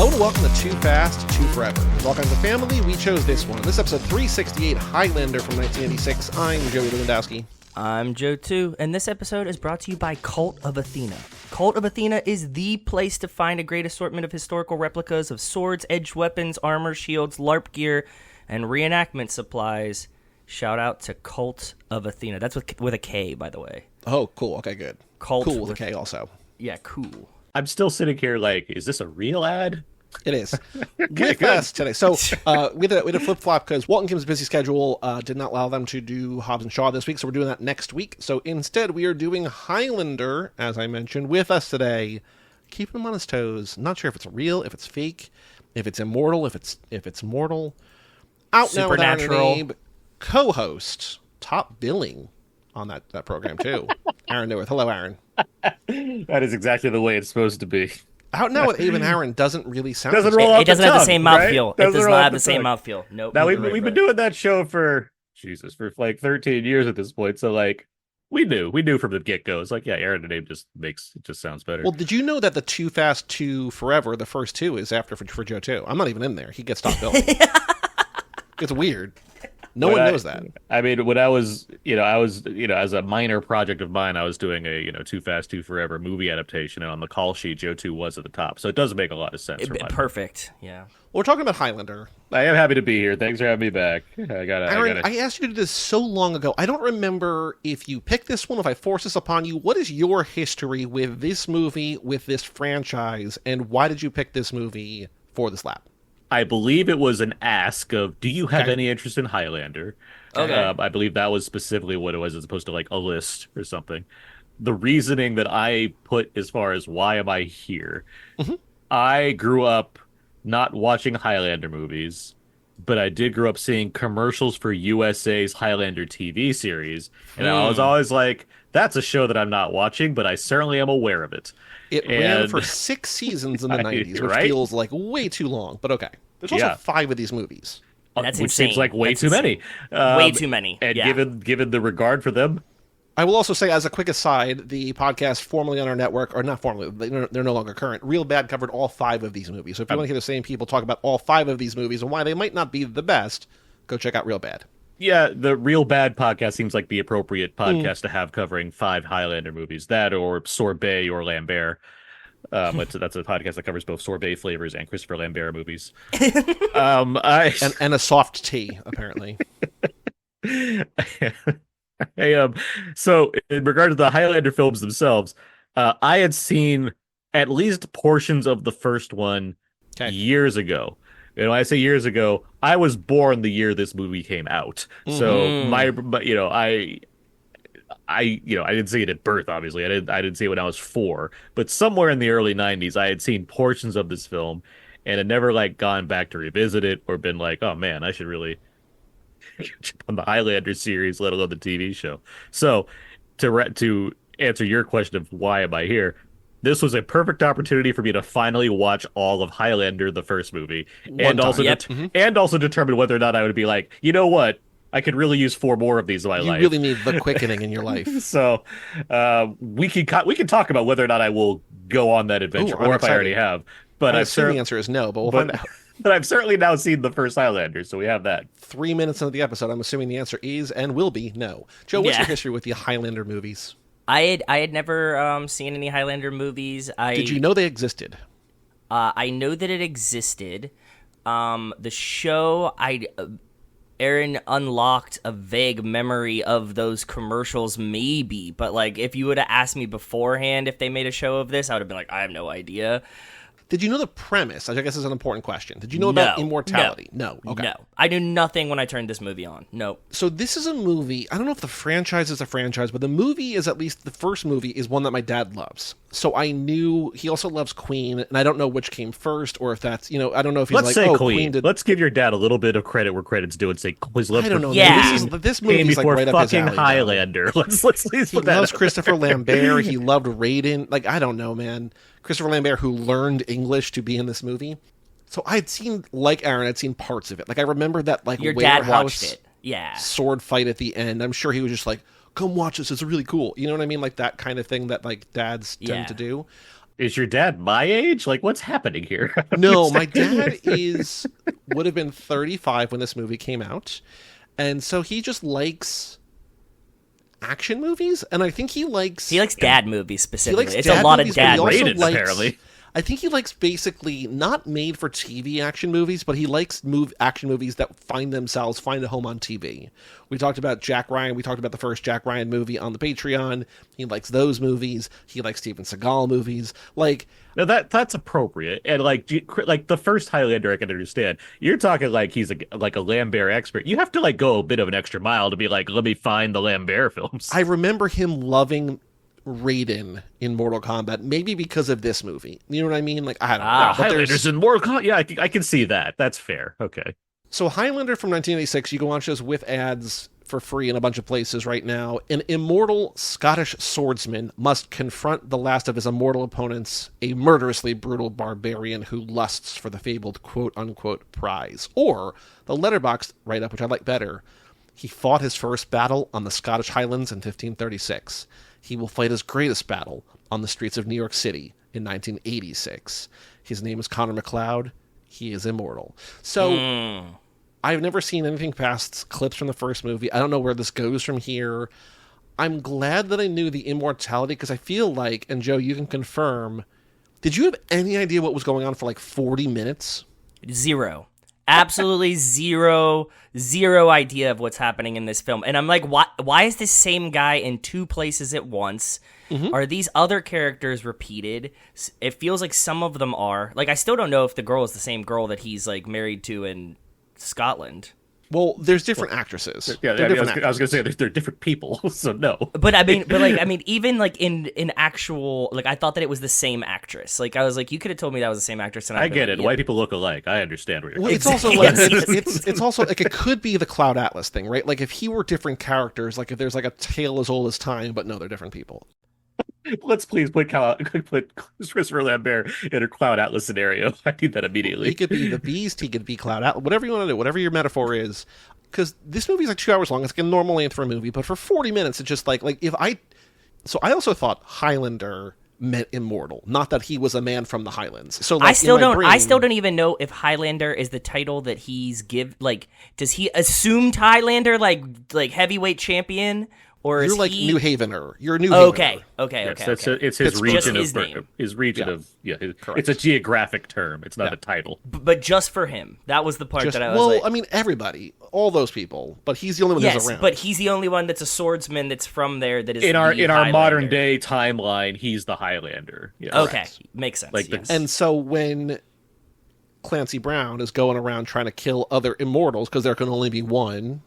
Hello and welcome to Too Fast, Too Forever. Welcome to the family. We chose this one. This episode 368, Highlander from 1986. I'm Joey Lewandowski. I'm Joe too, and this episode is brought to you by Cult of Athena. Cult of Athena is the place to find a great assortment of historical replicas of swords, edged weapons, armor, shields, LARP gear, and reenactment supplies. Shout out to Cult of Athena. That's with a K, by the way. Oh, cool. Okay, good. Cult cool with a K also. Yeah, cool. I'm still sitting here like, is this a real ad? It is. With us today. So we had a flip-flop because Walton Kim's busy schedule did not allow them to do Hobbs and Shaw this week, so we're doing that next week. So instead, we are doing Highlander, as I mentioned, with us today, keeping him on his toes. Not sure if it's real, if it's fake, if it's immortal, if it's mortal. Out now with Aaron Neuwirth, co-host, top billing on that program too. Aaron Neuwirth. Hello, Aaron. That is exactly the way it's supposed to be. Out now with Abe and Aaron doesn't really sound. Doesn't roll off it doesn't the have the tongue, same right? mouthfeel. It does not have the same mouthfeel. Nope. Now we've been doing that show for like 13 years at this point. So like we knew from the get go. It's like, yeah, Aaron and Abe just sounds better. Well, did you know that the Too Fast, Too Forever, the first two, is after for Joe too? I'm not even in there. He gets top billing. It's weird. No one knows that. I mean, when I was as a minor project of mine, I was doing a Too Fast, Too Forever movie adaptation, and on the call sheet, Joe 2 was at the top, so it does make a lot of sense. Perfect, yeah. Well, we're talking about Highlander. I am happy to be here. Thanks for having me back. Aaron, I asked you to do this so long ago. I don't remember if you picked this one, if I forced this upon you. What is your history with this movie, with this franchise, and why did you pick this movie for this lap? I believe it was an ask of, do you have any interest in Highlander? Okay. I believe that was specifically what it was, as opposed to like a list or something. The reasoning that I put as far as why am I here, I grew up not watching Highlander movies, but I did grow up seeing commercials for USA's Highlander TV series. And I was always like, that's a show that I'm not watching, but I certainly am aware of it. It ran for 6 seasons in the 90s, which feels like way too long, but okay. There's also 5 of these movies. That's which insane. seems like way too many. Way too many. And yeah. given the regard for them. I will also say, as a quick aside, the podcast formerly on our network, or not formerly, they're no longer current, Real Bad covered all 5 of these movies. So if you want to hear the same people talk about all 5 of these movies and why they might not be the best, go check out Real Bad. Yeah, the Real Bad podcast seems like the appropriate podcast to have covering 5 Highlander movies. That or Sorbet or Lambert. That's a podcast that covers both sorbet flavors and Christopher Lambert movies. And a soft tea, apparently. So in regard to the Highlander films themselves, I had seen at least portions of the first one years ago. And when I say years ago, I was born the year this movie came out. So I didn't see it at birth, obviously. I didn't see it when I was 4, but somewhere in the early 90s, I had seen portions of this film and had never like gone back to revisit it or been like, oh man, I should really catch up on the Highlander series, let alone the TV show. So to answer your question of why am I here, this was a perfect opportunity for me to finally watch all of Highlander, the first movie, and also determine whether or not I would be like, you know what? I could really use 4 more of these in my life. You really need the quickening in your life. So we can talk about whether or not I will go on that adventure, or if I already have. But I assume the answer is no, but we'll find out. But I've certainly now seen the first Highlander, so we have that. 3 minutes into the episode, I'm assuming the answer is and will be no. Joe, what's your history with the Highlander movies? I had never seen any Highlander movies. Did you know they existed? I know that it existed. The show, Aaron unlocked a vague memory of those commercials, maybe. But, like, if you would have asked me beforehand if they made a show of this, I would have been like, I have no idea. Did you know the premise? I guess this is an important question. Did you know about immortality? No. Okay. No. I knew nothing when I turned this movie on. No. So this is a movie, I don't know if the franchise is a franchise, but the movie is, at least the first movie, is one that my dad loves. So I knew he also loves Queen, and I don't know which came first, or if that's, I don't know if he's Let's say Queen did... Let's give your dad a little bit of credit where credit's due and say his love. I don't know. Yeah. This movie's like right up his alley. Highlander. Let's put that. He loves Christopher Lambert. He loved Raiden. Like, I don't know, man. Christopher Lambert, who learned English to be in this movie. So I'd seen, like Aaron, I'd seen parts of it. Like, I remember that, like, your warehouse dad watched it. Yeah. Sword fight at the end. I'm sure he was just like, come watch this. It's really cool. You know what I mean? Like that kind of thing that, like, dads tend to do. Is your dad my age? Like, what's happening here? I don't No, my understand. dad would have been 35 when this movie came out. And so he just likes action movies, and I think he likes dad movies specifically. It's dad a lot movies, of but he dad also movies. Rated, apparently. I think he likes basically not made for TV action movies, but he likes action movies that find a home on TV. We talked about Jack Ryan. We talked about the first Jack Ryan movie on the Patreon. He likes those movies. He likes Steven Seagal movies. Like, No, that's appropriate. And like the first Highlander, I can understand. You're talking like he's like a Lambert expert. You have to like go a bit of an extra mile to be like, let me find the Lambert films. I remember him loving Raiden in Mortal Kombat, maybe because of this movie. You know what I mean? Like, I don't know. But Highlanders in Mortal Kombat. Yeah, I can see that. That's fair. Okay. So Highlander from 1986, you can watch this with ads for free in a bunch of places right now. An immortal Scottish swordsman must confront the last of his immortal opponents, a murderously brutal barbarian who lusts for the fabled quote-unquote prize. Or the letterboxd write-up, which I like better. He fought his first battle on the Scottish Highlands in 1536. He will fight his greatest battle on the streets of New York City in 1986. His name is Connor MacLeod. He is immortal. So I've never seen anything past clips from the first movie. I don't know where this goes from here. I'm glad that I knew the immortality, because I feel like, and Joe, you can confirm, did you have any idea what was going on for like 40 minutes? Zero. Absolutely zero idea of what's happening in this film. And I'm like, why is this same guy in two places at once? Mm-hmm. Are these other characters repeated? It feels like some of them are. Like, I still don't know if the girl is the same girl that he's like married to in Scotland. Well, there's different actresses. Yeah, They're different I was gonna say they're different people, so no. But I mean, even like in actual, like, I thought that it was the same actress. Like, I was like, you could have told me that was the same actress. And I get it. Yeah. White people look alike. I understand where you're Well, it's also like it's also like it could be the Cloud Atlas thing, right? Like, if he were different characters, like if there's like a tale as old as time, but no, they're different people. Let's please put Christopher Lambert in a Cloud Atlas scenario. I need that immediately. He could be the Beast. He could be Cloud Atlas. Whatever you want to do. Whatever your metaphor is. Because this movie is like 2 hours long. It's like a normal length for a movie. But for 40 minutes, it's just like if I... So I also thought Highlander meant immortal. Not that he was a man from the Highlands. So like, I still don't even know if Highlander is the title that he's like, does he assume Highlander like heavyweight champion? Or you're is like he... New Havener. You're a New Havener. Okay. It's his region his of name. his region of it's a geographic term. It's not a title. But just for him. That was the part that I was like... Well, I mean, everybody. All those people. But he's the only one who's around. But he's the only one that's a swordsman that's from there that is in our Highlander. modern day timeline, he's the Highlander. Yes. Okay. Makes sense. Like yes. And so when Clancy Brown is going around trying to kill other immortals, because there can only be one...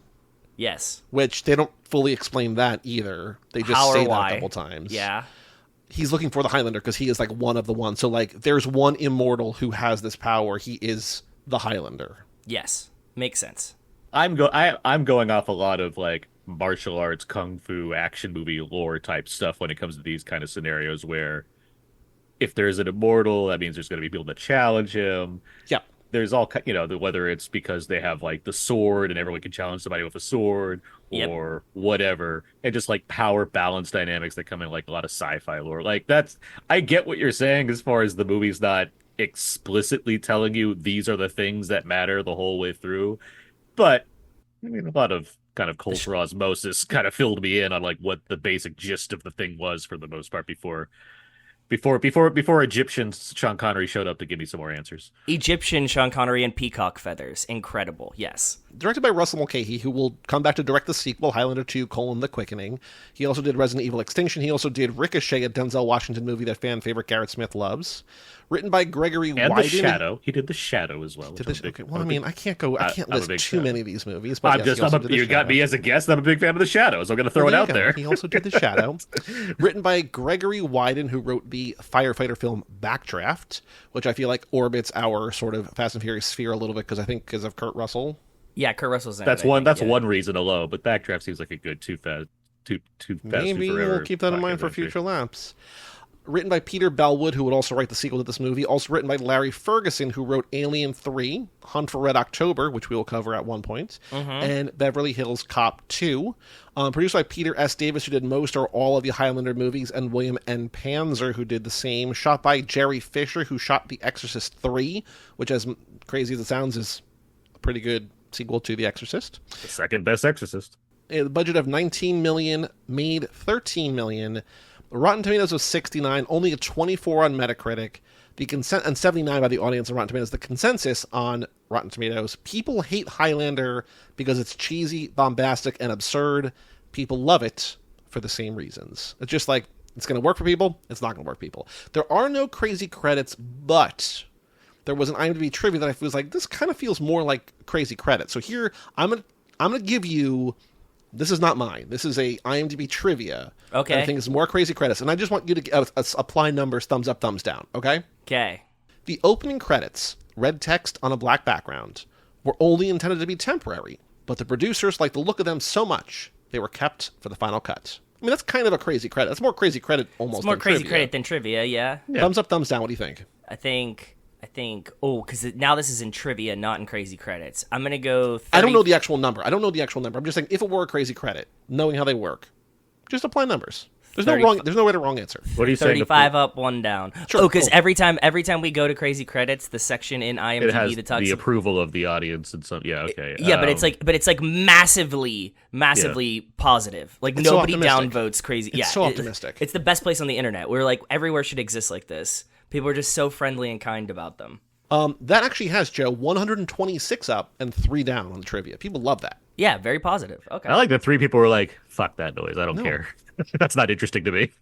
Yes. Which they don't fully explain that either. They just say that a couple times. Yeah. He's looking for the Highlander because he is like one of the ones. So like there's one immortal who has this power. He is the Highlander. Yes. Makes sense. I'm going off a lot of like martial arts, kung fu, action movie lore type stuff when it comes to these kind of scenarios where if there's an immortal, that means there's going to be people that challenge him. Yep. There's all, whether it's because they have like the sword and everyone can challenge somebody with a sword or whatever, and just like power balance dynamics that come in like a lot of sci-fi lore. Like I get what you're saying as far as the movie's not explicitly telling you these are the things that matter the whole way through, but I mean a lot of kind of cultural osmosis kind of filled me in on like what the basic gist of the thing was for the most part before Egyptian Sean Connery showed up to give me some more answers. Egyptian Sean Connery and peacock feathers. Incredible. Yes. Directed by Russell Mulcahy, who will come back to direct the sequel, Highlander 2, The Quickening. He also did Resident Evil Extinction. He also did Ricochet, a Denzel Washington movie that fan favorite Garrett Smith loves. Written by Gregory Wyden. And The Shadow. He did The Shadow as well. Well, I mean, I can't list too many of these movies. But you got me as a guest. I'm a big fan of The Shadow, so I'm going to throw it out there. He also did The Shadow. Written by Gregory Wyden, who wrote the firefighter film Backdraft, which I feel like orbits our sort of Fast and Furious sphere a little bit because of Kurt Russell. Yeah, Kurt Russell's in That's one reason alone, but Backdraft seems like a good too fast Maybe and forever we'll keep that in mind for future laps. Written by Peter Bellwood, who would also write the sequel to this movie. Also written by Larry Ferguson, who wrote Alien 3, Hunt for Red October, which we will cover at one point, and Beverly Hills Cop 2. Produced by Peter S. Davis, who did most or all of the Highlander movies, and William N. Panzer, who did the same. Shot by Jerry Fisher, who shot The Exorcist 3, which, as crazy as it sounds, is a pretty good sequel to The Exorcist. The second best Exorcist. A budget of $19 million, made $13 million. Rotten Tomatoes was 69, only a 24 on Metacritic, and 79 by the audience on Rotten Tomatoes. The consensus on Rotten Tomatoes: people hate Highlander because it's cheesy, bombastic, and absurd. People love it for the same reasons. It's just like, it's going to work for people, it's not going to work for people. There are no crazy credits, but there was an IMDb trivia that I was like, this kind of feels more like crazy credits. So here, I'm gonna give you... This is not mine. This is a IMDb trivia. Okay. That I think is more crazy credits. And I just want you to apply numbers, thumbs up, thumbs down. Okay? Okay. The opening credits, red text on a black background, were only intended to be temporary, but the producers liked the look of them so much, they were kept for the final cut. I mean, that's kind of a crazy credit. That's more crazy credit almost It's more than crazy trivia. credit than trivia, yeah. Thumbs up, thumbs down. What do you think? I think, because now this is in trivia, not in crazy credits. I'm going to go 30... I don't know the actual number. I'm just saying, if it were a crazy credit, knowing how they work, just apply numbers. There's no right or wrong answer. What are you saying? 35 up, 1 down. Sure, because cool. every time we go to crazy credits, the section in IMDb It has that talks the approval of the audience and some. Yeah, okay. Yeah, but it's like massively positive. Like It's so nobody optimistic. downvotes crazy. It's so optimistic. It's the best place on the internet. We're like, everywhere should exist like this. People are just so friendly and kind about them. That actually has, Joe, 126 up and 3 down on the trivia. People love that. Yeah, very positive. Okay. I like that 3 people were like, "Fuck that noise. I don't care. That's not interesting to me."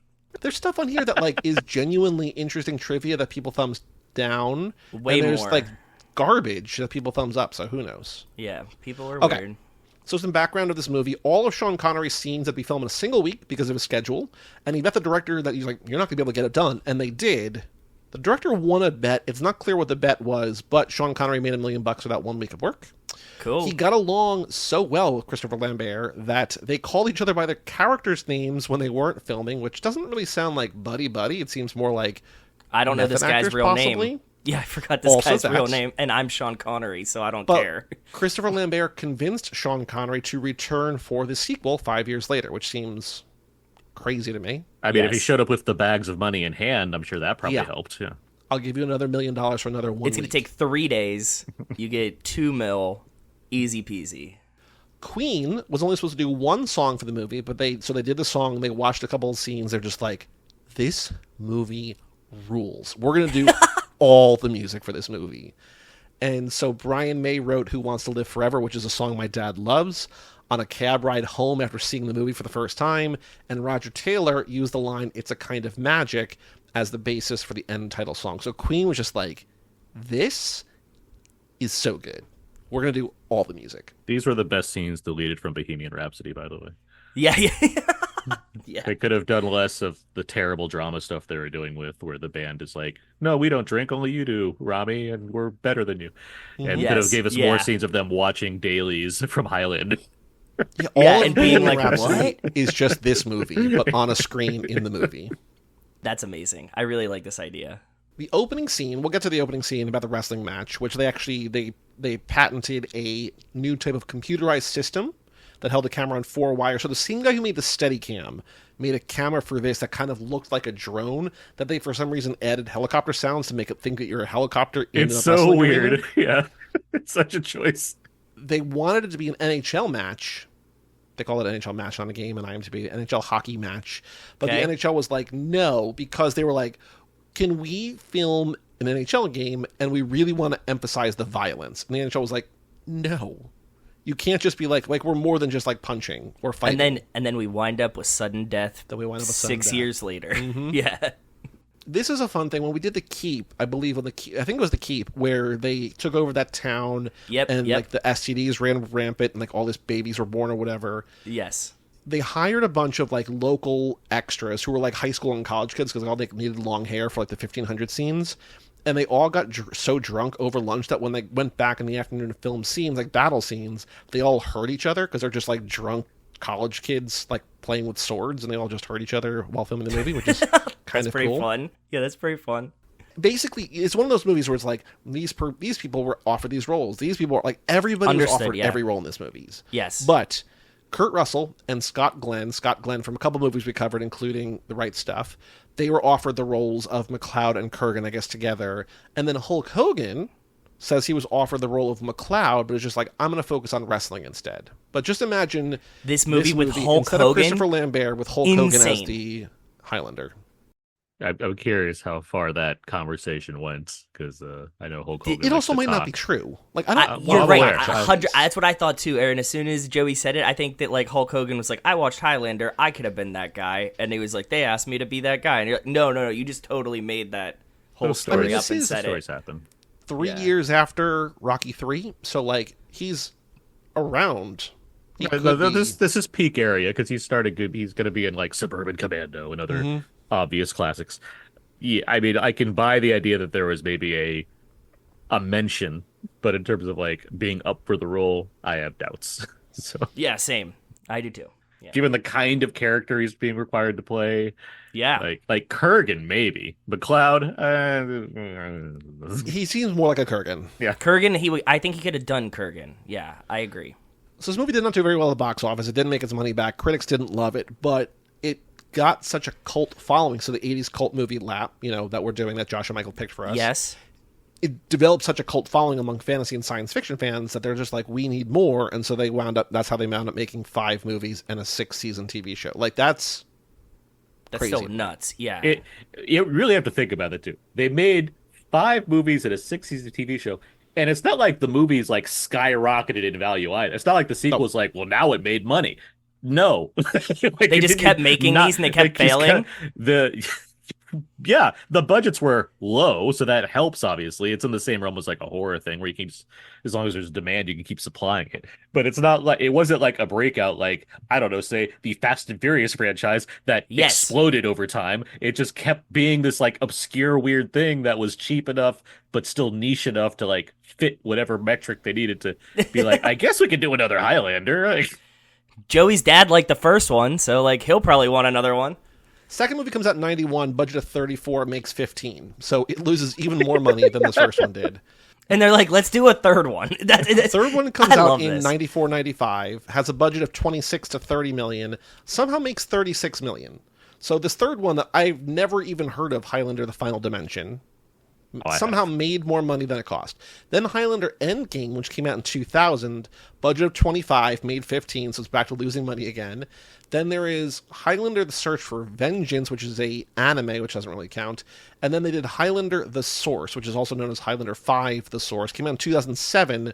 There's stuff on here that like is genuinely interesting trivia that people thumbs down. Way and there's more. like garbage that people thumbs up, so who knows? Yeah, people are Okay. weird. So some background of this movie. All of Sean Connery's scenes had to be filmed in a single week because of his schedule, and he bet the director that he's like, you're not going to be able to get it done, and they did. The director won a bet. It's not clear what the bet was, but Sean Connery made $1 million without 1 week of work. Cool. He got along so well with Christopher Lambert that they called each other by their characters' names when they weren't filming, which doesn't really sound like buddy-buddy. It seems more like I don't know this method guy's actors, real possibly. name. Yeah, I forgot this Also guy's real that. name, and I'm Sean Connery, so I don't But care. Christopher Lambert convinced Sean Connery to return for the sequel 5 years later, which seems crazy to me. I mean, if he Yes. showed up with the bags of money in hand, I'm sure that probably Yeah. helped. Yeah. I'll give you another $1 million for another 1 It's going week. to take 3 days. You get 2 mil, easy peasy. Queen was only supposed to do 1 song for the movie, but they did the song, they watched a couple of scenes, they're just like, this movie rules. We're going to do all the music for this movie. And so Brian May wrote Who Wants to Live Forever, which is a song my dad loves, on a cab ride home after seeing the movie for the first time, and Roger Taylor used the line, "It's a kind of magic," as the basis for the end title song. So Queen was just like, this is so good. We're going to do all the music. These were the best scenes deleted from Bohemian Rhapsody, by the way. Yeah. Yeah. They could have done less of the terrible drama stuff they were doing with where the band is like, "No, we don't drink, only you do, Rami, and we're better than you." And could have gave us more scenes of them watching dailies from Highland. Yeah, Yeah, all and of being Bohemian like, Rhapsody is just this movie, but on a screen in the movie. That's amazing. I really like this idea. The opening scene, we'll get to the opening scene about the wrestling match, which they patented a new type of computerized system that held the camera on 4 wires. So the same guy who made the Steadicam made a camera for this that kind of looked like a drone, that they for some reason added helicopter sounds to make it think that you're a helicopter in It's a so wrestling arena. weird. Yeah. It's such a choice. They wanted it to be an NHL match. They call it an NHL match on a game, and IMDb an NHL hockey match. But Okay. the NHL was like, no, because they were like, can we film an NHL game and we really want to emphasize the violence? And the NHL was like, no. You can't just be like we're more than just like punching or fighting. And then we wind up with sudden death. Then we wind up with sudden 6 death. years later. Yeah. This is a fun thing. When we did the Keep, I believe I think it was the Keep, where they took over that town. Yep, and yep. like the STDs ran rampant and like all these babies were born or whatever. Yes. They hired a bunch of like local extras who were like high school and college kids because all they needed long hair for like the 1500 scenes. And they all got so drunk over lunch that when they went back in the afternoon to film scenes, like battle scenes, they all hurt each other because they're just like drunk college kids like playing with swords, and they all just hurt each other while filming the movie, which is kind of pretty cool. fun. Yeah, that's pretty fun. Basically, it's one of those movies where it's like these people were offered these roles. These people were like everybody was offered every role in this movies. Yes, but Kurt Russell and Scott Glenn from a couple movies we covered, including The Right Stuff, they were offered the roles of McLeod and Kurgan, I guess, together. And then Hulk Hogan says he was offered the role of McLeod, but it's just like, I'm going to focus on wrestling instead. But just imagine this movie with Hulk instead Hogan, of Christopher Lambert, with Hulk Hogan as the Highlander. I'm curious how far that conversation went, because I know Hulk Hogan. It also might not be true. Like, you're right. That's what I thought too, Aaron. As soon as Joey said it, I think that like Hulk Hogan was like, "I watched Highlander. I could have been that guy," and he was like, "They asked me to be that guy," and you're like, "No, you just totally made that whole story up and said it." Happen. 3 years after Rocky 3, so like he's around. This is peak area because he's going to be in like Suburban Commando and other obvious classics. Yeah, I mean, I can buy the idea that there was maybe a mention, but in terms of like being up for the role, I have doubts. So yeah, same. I do too. Yeah. Given the kind of character he's being required to play, like Kurgan maybe, but McLeod, he seems more like a Kurgan. Yeah, Kurgan. I think he could have done Kurgan. Yeah, I agree. So this movie did not do very well at the box office. It didn't make its money back. Critics didn't love it, but it got such a cult following. So the 80s cult movie lap, that we're doing, that Josh and Michael picked for us. Yes. It developed such a cult following among fantasy and science fiction fans that they're just like, we need more. And so that's how they wound up making 5 movies and a 6-season TV show. Like, that's crazy. Still nuts. Yeah. You really have to think about it too. They made 5 movies and a 6-season TV show. And it's not like the movies like skyrocketed in value either. It's not like the sequel's like, well, now it made money. No. Like, they just kept making these and they kept failing. Yeah, the budgets were low, so that helps, obviously. It's in the same realm as like a horror thing where you can just, as long as there's demand, you can keep supplying it. But it's not like, it wasn't like a breakout like, I don't know, say the Fast and Furious franchise that exploded over time. It just kept being this like obscure, weird thing that was cheap enough, but still niche enough to like fit whatever metric they needed to be like, I guess we could do another Highlander. Joey's dad liked the first one, so like he'll probably want another one. Second movie comes out in 91, budget of 34, makes 15. So it loses even more money than the first one did. And they're like, let's do a third one. The third one comes out in 94, 95, has a budget of 26 to 30 million, somehow makes 36 million. So this third one that I've never even heard of, Highlander: The Final Dimension, somehow made more money than it cost. Then Highlander Endgame, which came out in 2000, budget of 25, made 15, so it's back to losing money again. Then there is Highlander: The Search for Vengeance, which is a anime, which doesn't really count. And then they did Highlander: The Source, which is also known as Highlander 5: The Source. Came out in 2007,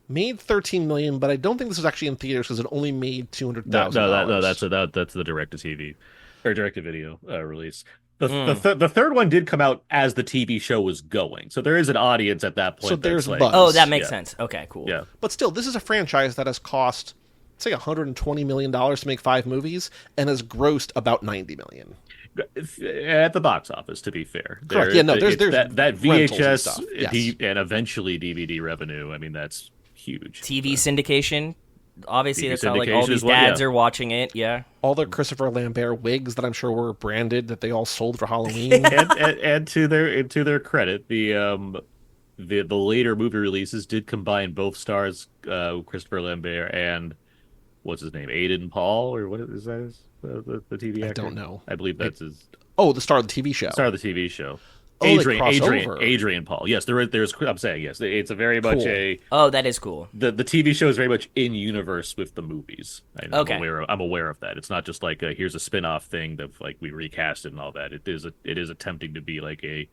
made 13 million, but I don't think this was actually in theaters because it only made $200,000. No, that's the direct-to-TV or direct-to-video release. The third one did come out as the TV show was going, so there is an audience at that point. So there's like, buzz. Oh, that makes sense. Okay, cool. Yeah, but still, this is a franchise that has cost, say, $120 million to make 5 movies and has grossed about $90 million at the box office. To be fair, correct. There's that VHS and eventually DVD revenue. I mean, that's huge. TV syndication. Obviously, that's how like all these dads are watching it. Yeah, all the Christopher Lambert wigs that I'm sure were branded that they all sold for Halloween. and to their credit, the later movie releases did combine both stars, Christopher Lambert and what's his name, Aiden Paul, or what is that? The TV actor? I don't know. I believe that's his. Oh, the star of the TV show. Star of the TV show. Oh, Adrian Paul. Yes, there's. I'm saying yes. It's a very much a. Oh, that is cool. The TV show is very much in universe with the movies. Okay. I'm aware of that. It's not just like here's a spin-off thing that like we recast it and all that. It is attempting to be like a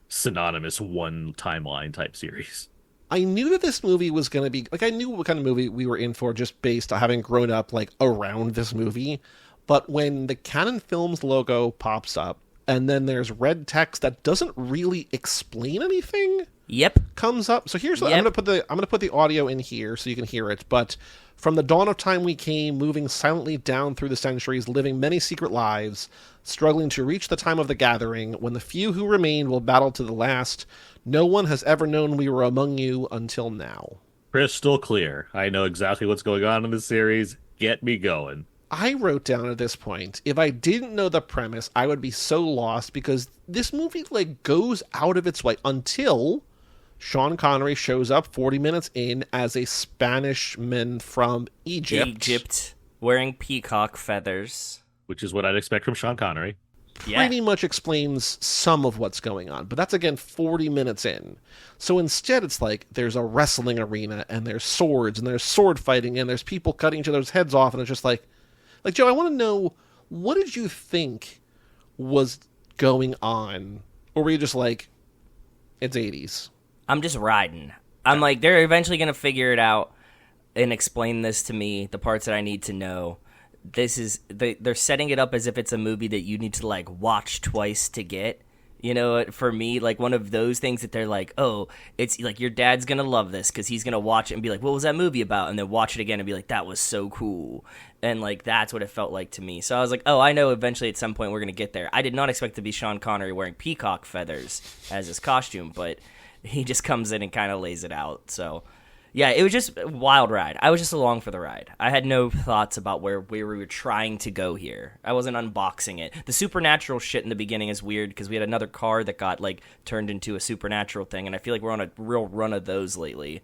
synonymous one timeline type series. I knew that this movie was going to be like, I knew what kind of movie we were in for just based on having grown up like around this movie. But when the Canon Films logo pops up, and then there's red text that doesn't really explain anything. Yep. Comes up. So here's I'm gonna put the audio in here so you can hear it. But from the dawn of time we came, moving silently down through the centuries, living many secret lives, struggling to reach the time of the gathering, when the few who remain will battle to the last. No one has ever known we were among you until now. Crystal clear. I know exactly what's going on in this series. Get me going. I wrote down at this point, if I didn't know the premise, I would be so lost, because this movie like goes out of its way until Sean Connery shows up 40 minutes in as a Spanish man from Egypt. Wearing peacock feathers. Which is what I'd expect from Sean Connery. Pretty much explains some of what's going on. But that's, again, 40 minutes in. So instead it's like there's a wrestling arena, and there's swords, and there's sword fighting, and there's people cutting each other's heads off, and it's just like, Joe, I want to know, what did you think was going on? Or were you just like, it's 80s? I'm just riding. I'm like, they're eventually going to figure it out and explain this to me, the parts that I need to know. They're setting it up as if it's a movie that you need to, like, watch twice to get. You know, for me, like, one of those things that they're like, oh, it's like your dad's going to love this because he's going to watch it and be like, what was that movie about? And then watch it again and be like, that was so cool. And, like, that's what it felt like to me. So I was like, oh, I know eventually at some point we're going to get there. I did not expect to be Sean Connery wearing peacock feathers as his costume, but he just comes in and kind of lays it out. So, yeah, it was just a wild ride. I was just along for the ride. I had no thoughts about where we were trying to go here. I wasn't unboxing it. The supernatural shit in the beginning is weird because we had another car that got, like, turned into a supernatural thing, and I feel like we're on a real run of those lately.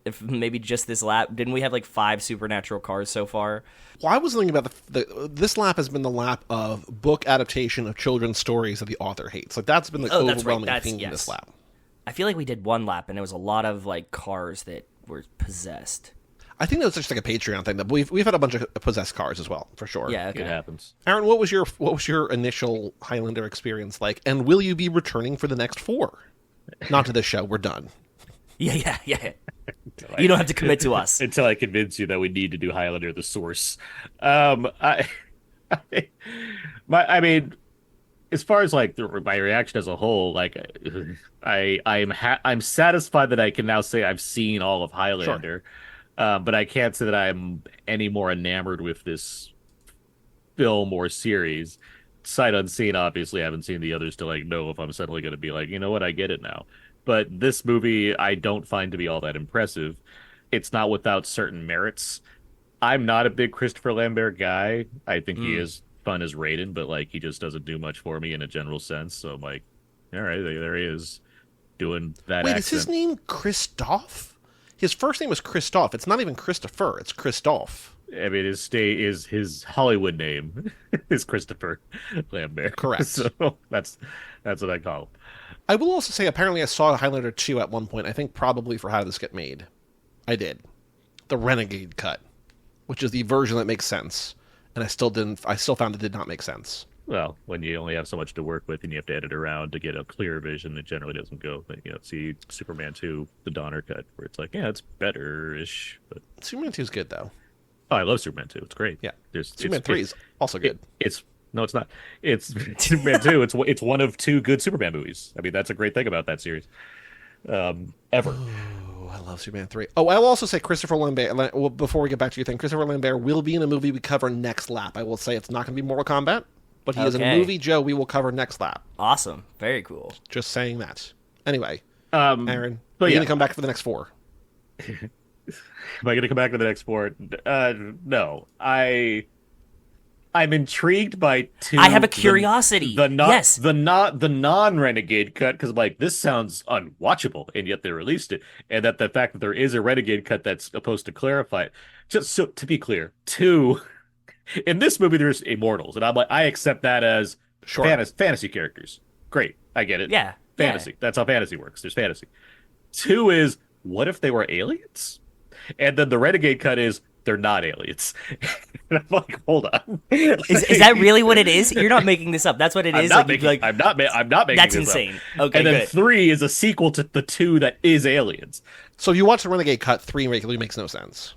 If maybe just this lap, didn't we have like 5 supernatural cars so far? Well, I was thinking about this lap has been the lap of book adaptation of children's stories that the author hates. Like, that's been the overwhelming theme in this lap. I feel like we did one lap, and there was a lot of like cars that were possessed. I think that was just like a Patreon thing. That we've had a bunch of possessed cars as well, for sure. Yeah, okay. It happens. Aaron, what was your initial Highlander experience like, and will you be returning for the next 4? Not to this show. We're done. Yeah. You don't have to commit to us until I convince you that we need to do Highlander the source. I mean, as far as like my reaction as a whole, like I'm satisfied that I can now say I've seen all of Highlander, but I can't say that I'm any more enamored with this film or series. Sight unseen, obviously, I haven't seen the others to like know if I'm suddenly going to be like, you know what, I get it now. But this movie I don't find to be all that impressive. It's not without certain merits. I'm not a big Christopher Lambert guy. I think he is fun as Raiden, but like he just doesn't do much for me in a general sense. So I'm like, all right, there he is doing that. Wait, accent. Is his name Christoph? His first name was Christoph. It's not even Christopher. It's Christoph. I mean, his Hollywood name is Christopher Lambert. Correct. So that's what I call him. I will also say, apparently I saw Highlander 2 at one point, I think probably for How Did This Get Made? I did. The Renegade cut, which is the version that makes sense. And I still found it did not make sense. Well, when you only have so much to work with and you have to edit around to get a clear vision, it generally doesn't go. See Superman 2, the Donner cut, where it's like, yeah, it's better-ish. But Superman 2 is good, though. Oh, I love Superman 2. It's great. Yeah. Superman 3 is also good. No, it's not. It's Superman 2. It's one of 2 good Superman movies. I mean, that's a great thing about that series. Ever. Oh, I love Superman 3. Oh, I will also say Christopher Lambert, well, before we get back to your thing, Christopher Lambert will be in a movie we cover next lap. I will say it's not going to be Mortal Kombat, but he is in a movie, Joe, we will cover next lap. Awesome. Very cool. Just saying that. Anyway, Aaron, are you going to come back for the next 4? Am I going to come back to the next 4? No. I'm intrigued by 2. I have a curiosity. The non-Renegade cut, because I'm like, this sounds unwatchable, and yet they released it. And that the fact that there is a Renegade cut that's supposed to clarify it. Just so to be clear, 2, in this movie there's immortals, and I'm like, I accept that as fantasy characters. Great, I get it. Yeah, fantasy. Yeah. That's how fantasy works. There's fantasy. 2 is, what if they were aliens? And then the Renegade cut is, they're not aliens. And I'm like, hold on. Is that really what it is? You're not making this up. That's what it is. I'm not making that's this insane. up. Okay, and then good. 3 is a sequel to the 2 that is aliens. So if you watch the Renegade cut, 3 really makes no sense.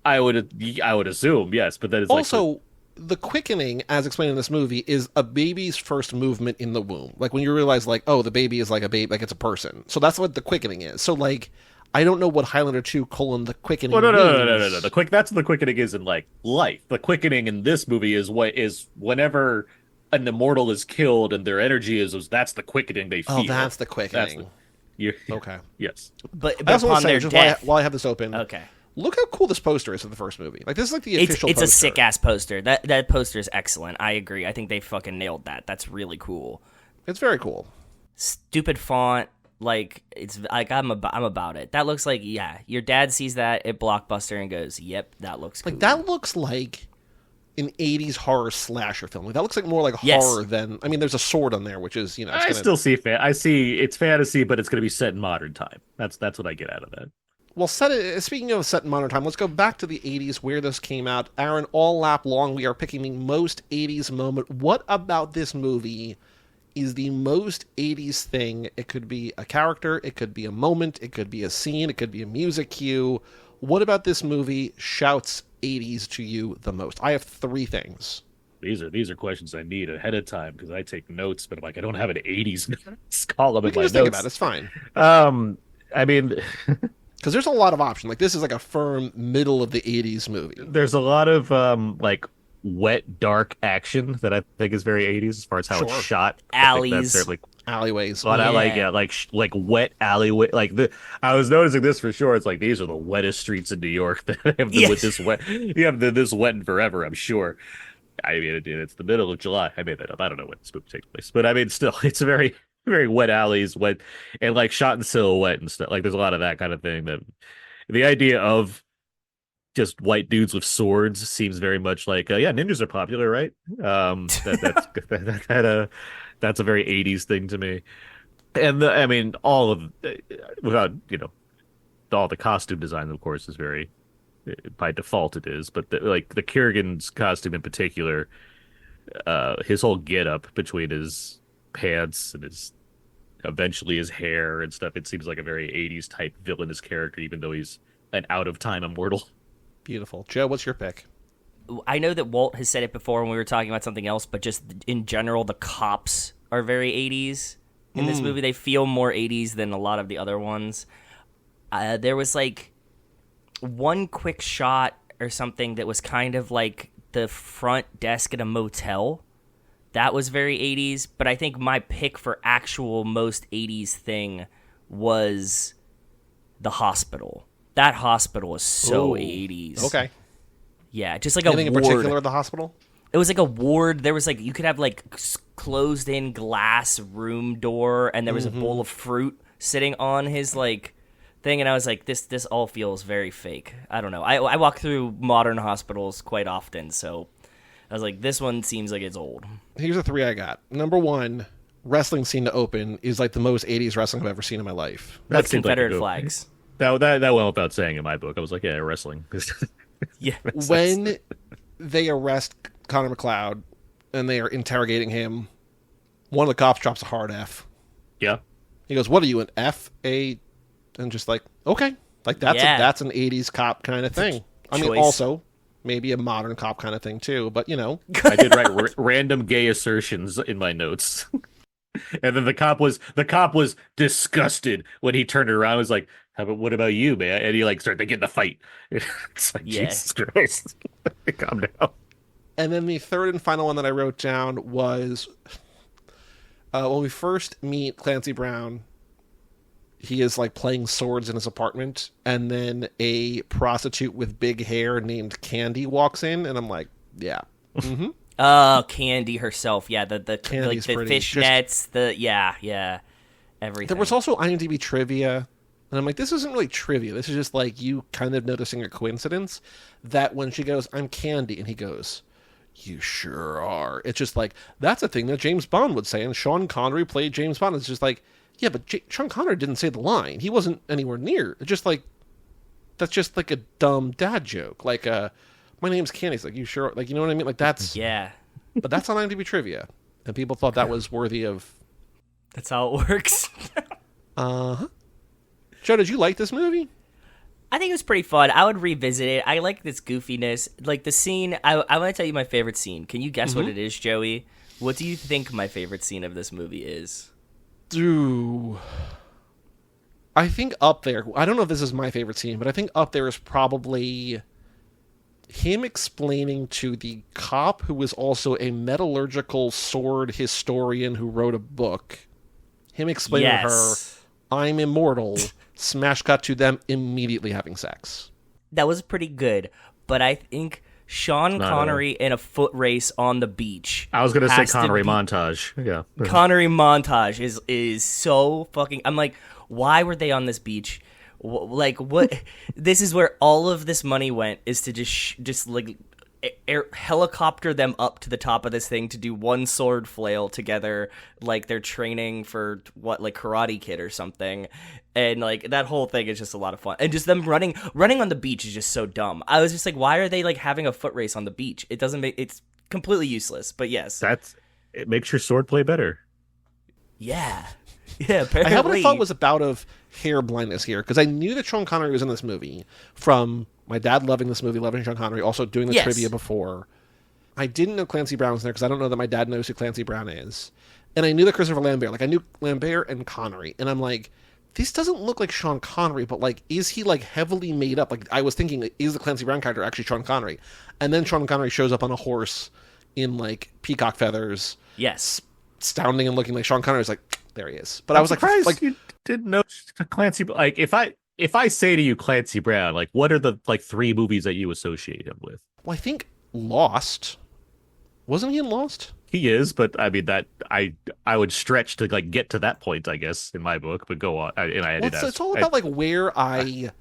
I would assume, yes, but that is also the quickening, as explained in this movie, is a baby's first movement in the womb. Like when you realize, like, oh, the baby is like a baby, like it's a person. So that's what the quickening is. So like, I don't know what Highlander 2 : the quickening. Well, no. That's what the quickening is in like life. The quickening in this movie is whenever an immortal is killed and their energy is that's the quickening they feel. Oh, that's the quickening. Okay. Yes. But I also upon want to say, their just death. while I have this open, Okay. Look how cool this poster is of the first movie. Like, this is like the official It's poster. a sick-ass poster. That poster is excellent. I agree. I think they fucking nailed that. That's really cool. It's very cool. Stupid font. Like, it's like I'm about it. That looks like, yeah, your dad sees that at Blockbuster and goes, yep, that looks cool. Like, that looks like an 80s horror slasher film. Like, that looks like more like horror than... I mean, there's a sword on there, which is, you know... I still see... I see it's fantasy, but it's going to be set in modern time. That's what I get out of that. Well, speaking of set in modern time, let's go back to the 80s where this came out. Aaron, all lap long, we are picking the most 80s moment. What about this movie is the most 80s thing? It could be a character, it could be a moment, it could be a scene, it could be a music cue. What about this movie shouts 80s to you the most? I have 3 things. These are questions I need ahead of time because I take notes, but I'm like, I don't have an 80s column in my notes. Think about it. It's fine. I mean... Because there's a lot of options. Like, this is like a firm middle of the 80s movie. There's a lot of, like, wet, dark action that I think is very 80s as far as how it's shot. Alleys. Alleyways. A lot of, like wet alleyway. Like, I was noticing this for sure. It's like, these are the wettest streets in New York that have with this wet. You have this wet and forever, I'm sure. I mean, it's the middle of July. I made that up. I don't know when this movie takes place. But, I mean, still, it's a very... very wet alleys, wet, and like shot in silhouette and stuff. Like there's a lot of that kind of thing. That the idea of just white dudes with swords seems very much like ninjas are popular, right? That's a very 80s thing to me. And I mean, all of without all the costume design, of course, is very by default it is. But the Kurgan's costume in particular, his whole get-up between his pants and eventually his hair and stuff, it seems like a very 80s type villainous character, even though he's an out-of-time immortal. Beautiful. Joe, what's your pick? I know that Walt has said it before when we were talking about something else, but just in general, the cops are very 80s in this movie. They feel more 80s than a lot of the other ones. There was like one quick shot or something that was kind of like the front desk at a motel. That was very 80s, but I think my pick for actual most 80s thing was the hospital. That hospital is so 80s. Okay. Yeah, just like anything a ward. in particular at the hospital? It was like a ward. There was like, you could have like closed-in glass room door, and there was a bowl of fruit sitting on his like thing, and I was like, this all feels very fake. I don't know. I walk through modern hospitals quite often, so... I was like, this one seems like it's old. Here's the 3 I got. Number 1, wrestling scene to open is like the most 80s wrestling I've ever seen in my life. That's Confederate flags. That went without saying in my book. I was like, yeah, wrestling. Yeah. When they arrest Connor McLeod and they are interrogating him, one of the cops drops a hard F. Yeah. He goes, what are you, an F? And just like, okay. Like, that's an 80s cop kind of thing. I mean, also... maybe a modern cop kind of thing too, but I did write random gay assertions in my notes, and then the cop was disgusted when he turned around. And was like, "What about you, man?" And he like started to get in the fight. It's like, Jesus Christ, calm down. And then the third and final one that I wrote down was when we first meet Clancy Brown. He is like playing swords in his apartment, and then a prostitute with big hair named Candy walks in, and I'm like, yeah. Mm-hmm. Oh, Candy herself. Yeah, the pretty. fishnets, everything. There was also IMDb trivia, and I'm like, this isn't really trivia. This is just like you kind of noticing a coincidence that when she goes, I'm Candy, and he goes, you sure are. It's just like, that's a thing that James Bond would say, and Sean Connery played James Bond. It's just like, yeah, but Sean Connery didn't say the line. He wasn't anywhere near. It's just like, that's just like a dumb dad joke. Like, my name's Candy. It's like, you sure? Like, you know what I mean? Like, that's... Yeah. But that's on IMDb trivia. And people thought that was worthy of... That's how it works. Uh-huh. Joe, did you like this movie? I think it was pretty fun. I would revisit it. I like this goofiness. Like, the scene... I want to tell you my favorite scene. Can you guess what it is, Joey? What do you think my favorite scene of this movie is? Ooh. I think up there, I don't know if this is my favorite scene, but I think up there is probably him explaining to the cop who was also a metallurgical sword historian who wrote a book, him explaining to her, I'm immortal, smash cut to them immediately having sex. That was pretty good, but I think Sean Connery in a foot race on the beach. I was gonna say Connery montage. Yeah, Connery montage is so fucking. I'm like, why were they on this beach? Like, what? This is where all of this money went, is to just like helicopter them up to the top of this thing to do one sword flail together, like they're training for what, like Karate Kid or something. And like that whole thing is just a lot of fun, and just them running on the beach is just so dumb. I was just like, why are they like having a foot race on the beach? It doesn't make, it's completely useless. But yes, it makes your swordplay better. Yeah, apparently. I have what I thought was a bout of hair blindness here, because I knew that Sean Connery was in this movie from my dad loving this movie, loving Sean Connery, also doing the trivia before. I didn't know Clancy Brown was there because I don't know that my dad knows who Clancy Brown is. And I knew that Christopher Lambert, like I knew Lambert and Connery, and I'm like, this doesn't look like Sean Connery, but like, is he like heavily made up? Like I was thinking, is the Clancy Brown character actually Sean Connery? And then Sean Connery shows up on a horse in like peacock feathers. Yes. Astounding and looking like Sean Connery. Is like, there he is. But I was like you didn't know Clancy. Like if I say to you Clancy Brown, like what are the like 3 movies that you associate him with? Well, I think Lost. Wasn't he in Lost? He is, but I mean that I would stretch to like get to that point, I guess, in my book. But go on, It's all about like where I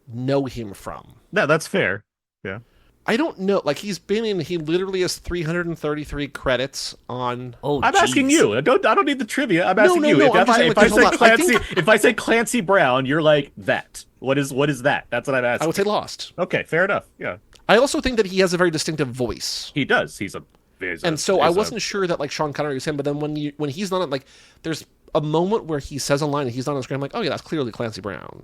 know him from. No, that's fair. Yeah, I don't know. Like he literally has 333 credits on. Oh, I'm asking you. I don't need the trivia. I'm asking you. No, If I say Clancy Brown, you're like that. What is that? That's what I'm asking. I would say Lost. Okay, fair enough. Yeah. I also think that he has a very distinctive voice. He does. I wasn't sure that like Sean Connery was him, but then when he's not like, there's a moment where he says a line and he's not on screen. I'm like, oh yeah, that's clearly Clancy Brown.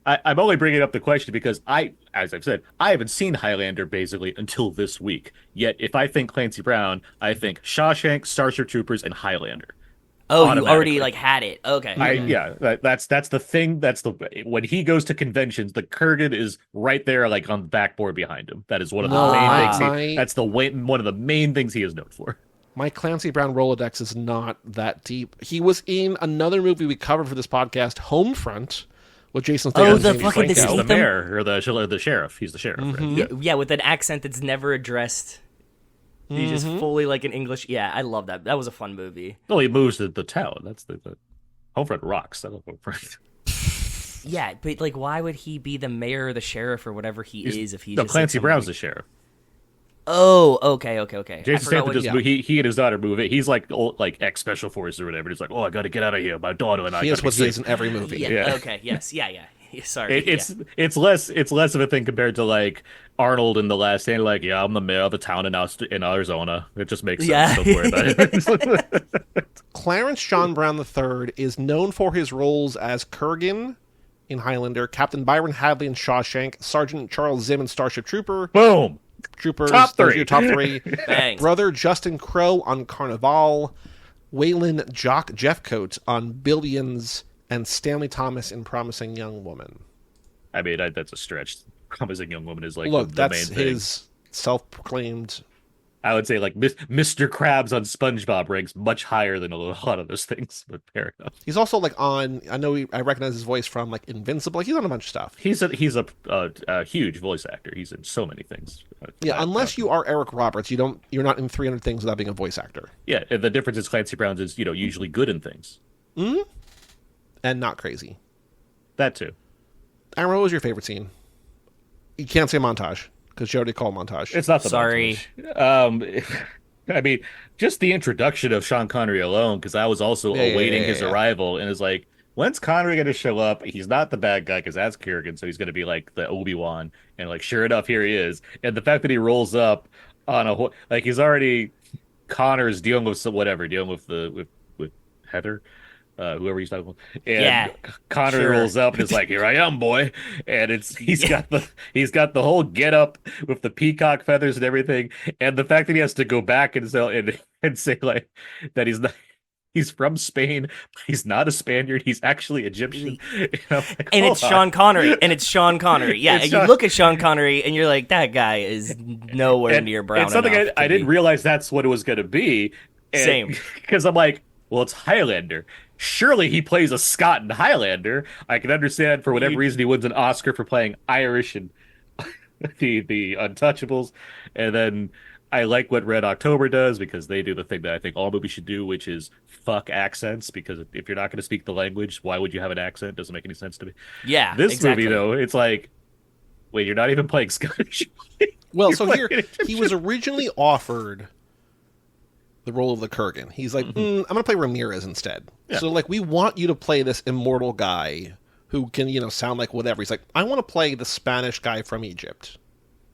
I'm only bringing up the question because as I've said, I haven't seen Highlander basically until this week. Yet, if I think Clancy Brown, I think Shawshank, Starship Troopers, and Highlander. Oh, you already like had it. Okay. That's the thing. When he goes to conventions, the Kurgan is right there, like on the backboard behind him. That is one of the main things. One of the main things he is known for. My Clancy Brown Rolodex is not that deep. He was in another movie we covered for this podcast, Homefront, with Jason Statham. Oh, the fucking He's the mayor or the sheriff. He's the sheriff. Mm-hmm. Right? Yeah, with an accent that's never addressed. He's just fully like an English. Yeah, I love that. That was a fun movie. Well, he moves to the town. That's the Homefront rocks. I love Homefront. Yeah, but like, why would he be the mayor or the sheriff or whatever he is if he's no, just Clancy like Brown's the sheriff. Oh, okay. Jason Statham just he and his daughter move it. He's like ex special forces or whatever. He's like, oh, I got to get out of here. My daughter and I. He is what he is in every movie. Yeah. Okay. Yes. Yeah. Sorry. It's less of a thing compared to like Arnold in The Last Stand. Like, yeah, I'm the mayor of the town in Arizona. It just makes sense. Don't worry about it. Clarence John Brown III is known for his roles as Kurgan in Highlander, Captain Byron Hadley in Shawshank, Sergeant Charles Zim in Starship Trooper. Boom. Troopers. Top 3. Your top 3. Thanks. Brother Justin Crowe on Carnival, Waylon Jock Jeffcoat on Billions, and Stanley Thomas in Promising Young Woman. I mean, that's a stretch. Promising Young Woman is like the that's main his thing. Self-proclaimed. I would say like Mr. Krabs on SpongeBob ranks much higher than a lot of those things, but fair enough. He's also like on. I know I recognize his voice from like Invincible. He's on a bunch of stuff. He's a huge voice actor. He's in so many things. Yeah, unless you are Eric Roberts, you're not in 300 things without being a voice actor. Yeah, the difference is Clancy Brown is usually good in things. Mm-hmm. And not crazy. That too. Aaron, what was your favorite scene? You can't say montage because you already called montage. It's not the Sorry. montage. I mean, just the introduction of Sean Connery alone, because I was also awaiting his arrival, and it's like, when's Connery going to show up? He's not the bad guy because that's Kurgan, so he's going to be like the Obi-Wan, and like sure enough, here he is. And the fact that he rolls up on like he's already Connor's dealing with dealing with Heather. Whoever he's talking about, and Connor rolls up and is like, "Here I am, boy," and he's got the whole get up with the peacock feathers and everything, and the fact that he has to go back and say like that he's from Spain, but he's not a Spaniard, he's actually Egyptian, and it's Sean Connery, Yeah, and you look at Sean Connery and you're like, that guy is nowhere near brown. It's something I didn't realize that's what it was going to be. Same, because I'm like, well, it's Highlander. Surely he plays a Scot in Highlander. I can understand for whatever reason he wins an Oscar for playing Irish and the Untouchables, and then I like what Red October does because they do the thing that I think all movies should do, which is fuck accents. Because if you're not going to speak the language, why would you have an accent? Doesn't make any sense to me. Yeah, This exactly. movie though, it's like, wait, you're not even playing Scottish. Well, You're so playing here, an he was Egyptian. originally offered the role of the Kurgan. He's like, I'm going to play Ramirez instead. Yeah. So, like, we want you to play this immortal guy who can, sound like whatever. He's like, I want to play the Spanish guy from Egypt.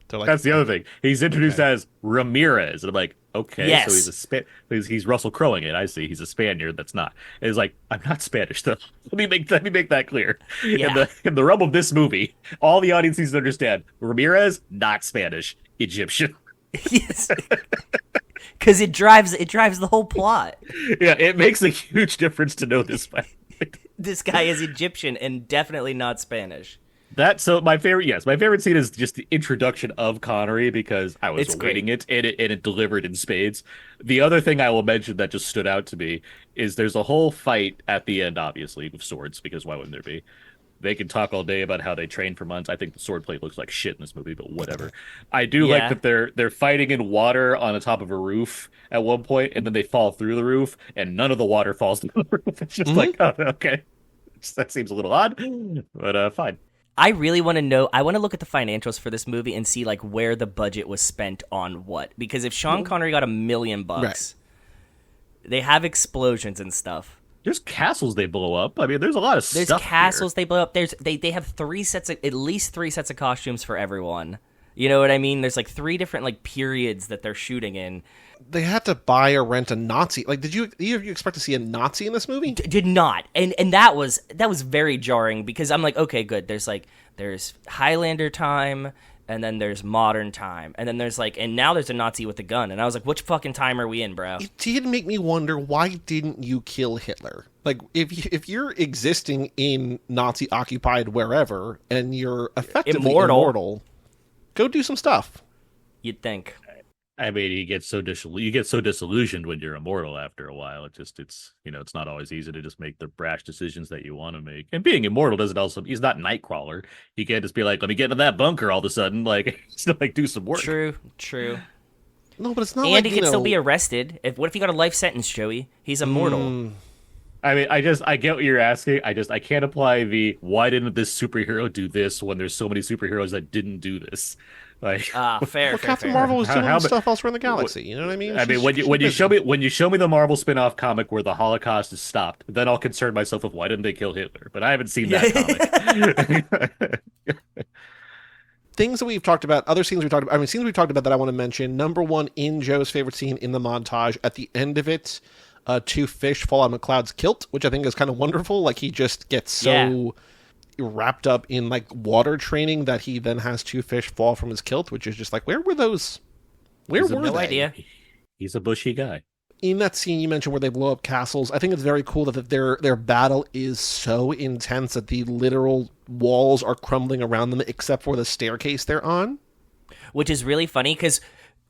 They're like, That's the other thing. He's introduced as Ramirez, and I'm like, okay, Yes. so he's Russell Crowing it. I see. He's a Spaniard. That's not. And it's like, I'm not Spanish though. Let me make that clear. Yeah. In the rub of this movie, all the audience needs to understand: Ramirez, not Spanish, Egyptian. Yes. Because it drives the whole plot. Yeah, it makes a huge difference to know this fact. This guy is Egyptian and definitely not Spanish. My favorite scene is just the introduction of Connery because I was It's awaiting great. it and it delivered in spades. The other thing I will mention that just stood out to me is there's a whole fight at the end, obviously, with swords, because why wouldn't there be? They can talk all day about how they trained for months. I think the swordplay looks like shit in this movie, but whatever. I do Yeah. like that they're fighting in water on the top of a roof at one point, and then they fall through the roof, and none of the water falls through the roof. It's just like, oh, okay. That seems a little odd, but fine. I really want to know. I want to look at the financials for this movie and see like where the budget was spent on what. Because if Sean Connery got $1 million, Right. they have explosions and stuff. There's castles they blow up. I mean, there's a lot of There's stuff castles here. they blow up. They have at least three sets of costumes for everyone. You know what I mean? There's like 3 different like periods that they're shooting in. They had to buy or rent a Nazi. Like, did you expect to see a Nazi in this movie? Did not, and that was very jarring because I'm like, okay, good. There's Highlander time, and then there's modern time, and then and now there's a Nazi with a gun, and I was like, which fucking time are we in, bro? It did make me wonder, why didn't you kill Hitler? Like, if you're existing in Nazi-occupied wherever, and you're effectively immortal, go do some stuff. You'd think. I mean, you get so disillusioned when you're immortal after a while. It's not always easy to just make the brash decisions that you want to make. And being immortal he's not Nightcrawler. He can't just be like, let me get into that bunker all of a sudden, like, still like do some work. True. No, but it's not And like, he can still be arrested. What if he got a life sentence, Joey? He's immortal. I mean, I get what you're asking. I can't apply why didn't this superhero do this when there's so many superheroes that didn't do this? Like, Fair. Captain fair. Marvel was doing how- stuff elsewhere in the galaxy. You know what I mean? I mean, when you show me the Marvel spin-off comic where the Holocaust is stopped, then I'll concern myself with why didn't they kill Hitler? But I haven't seen that comic. Things that we've talked about, other scenes we've talked about, scenes we've talked about that I want to mention. Number one, in Joe's favorite scene in the montage, at the end of it, 2 fish fall on McLeod's kilt, which I think is kind of wonderful. Like, he just gets so wrapped up in, like, water training that he then has 2 fish fall from his kilt, which is just like, where were those? Where were No they? idea. He's a bushy guy. In that scene you mentioned where they blow up castles, I think it's very cool that their battle is so intense that the literal walls are crumbling around them except for the staircase they're on. Which is really funny because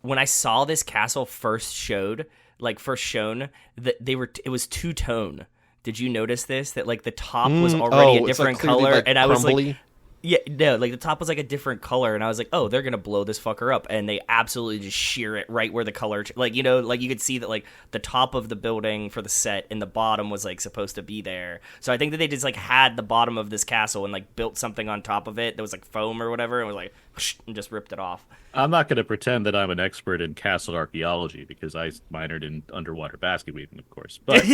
when I saw this castle first shown, that it was two-tone. Did you notice this? That like the top was already a different color, like and I was crumbly. like, yeah, no, like the top was like a different color, and I was like, oh, they're gonna blow this fucker up, and they absolutely just shear it right where the color, like you could see that like the top of the building for the set and the bottom was like supposed to be there. So I think that they just like had the bottom of this castle and like built something on top of it that was like foam or whatever, and was like and just ripped it off. I'm not going to pretend that I'm an expert in castle archaeology because I minored in underwater basket weaving, of course. But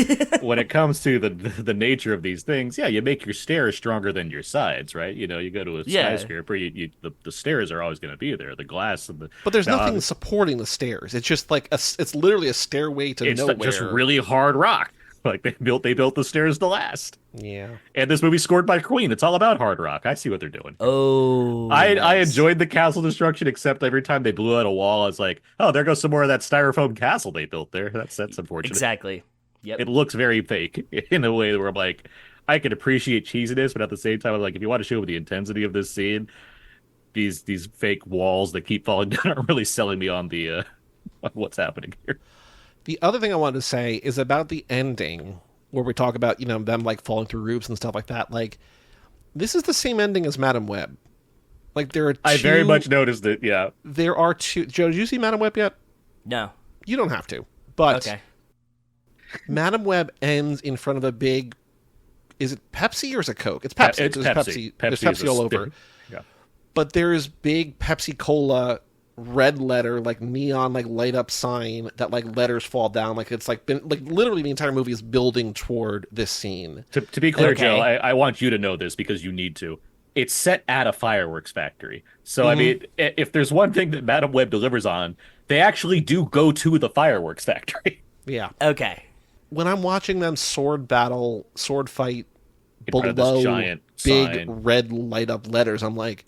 when it comes to the nature of these things, you make your stairs stronger than your sides, right? You go to a skyscraper, the stairs are always going to be there, the glass and the. But there's nothing supporting the stairs. It's just like it's literally a stairway to nowhere. It's just really hard rock. Like they built the stairs to last. Yeah. And this movie's scored by Queen. It's all about hard rock. I see what they're doing. Oh, I nice. enjoyed the castle destruction, except every time they blew out a wall, I was like, oh, there goes some more of that styrofoam castle they built there. That's unfortunate. Exactly. Yep. It looks very fake in a way where I'm like, I can appreciate cheesiness, but at the same time, I'm like, if you want to show the intensity of this scene, these fake walls that keep falling down are really selling me on the on what's happening here. The other thing I wanted to say is about the ending, where we talk about, them like falling through roofs and stuff like that. Like, this is the same ending as Madam Web. Like there are two. I very much noticed it. Yeah. There are two. Joe, did you see Madam Web yet? No. You don't have to. But Okay. Madam Web ends in front of a big. Is it Pepsi or is it Coke? It's Pepsi. It's Pepsi. There's Pepsi all over. Yeah. But there's big Pepsi Cola red letter, like neon, like light up sign that like letters fall down. Like it's like been like literally the entire movie is building toward this scene. To be clear, Okay. Joe, I want you to know this because you need to. It's set at a fireworks factory. So, I mean, if there's one thing that Madam Web delivers on, they actually do go to the fireworks factory. Yeah. Okay. When I'm watching them sword fight In front of this below giant big sign. this letters, I'm like,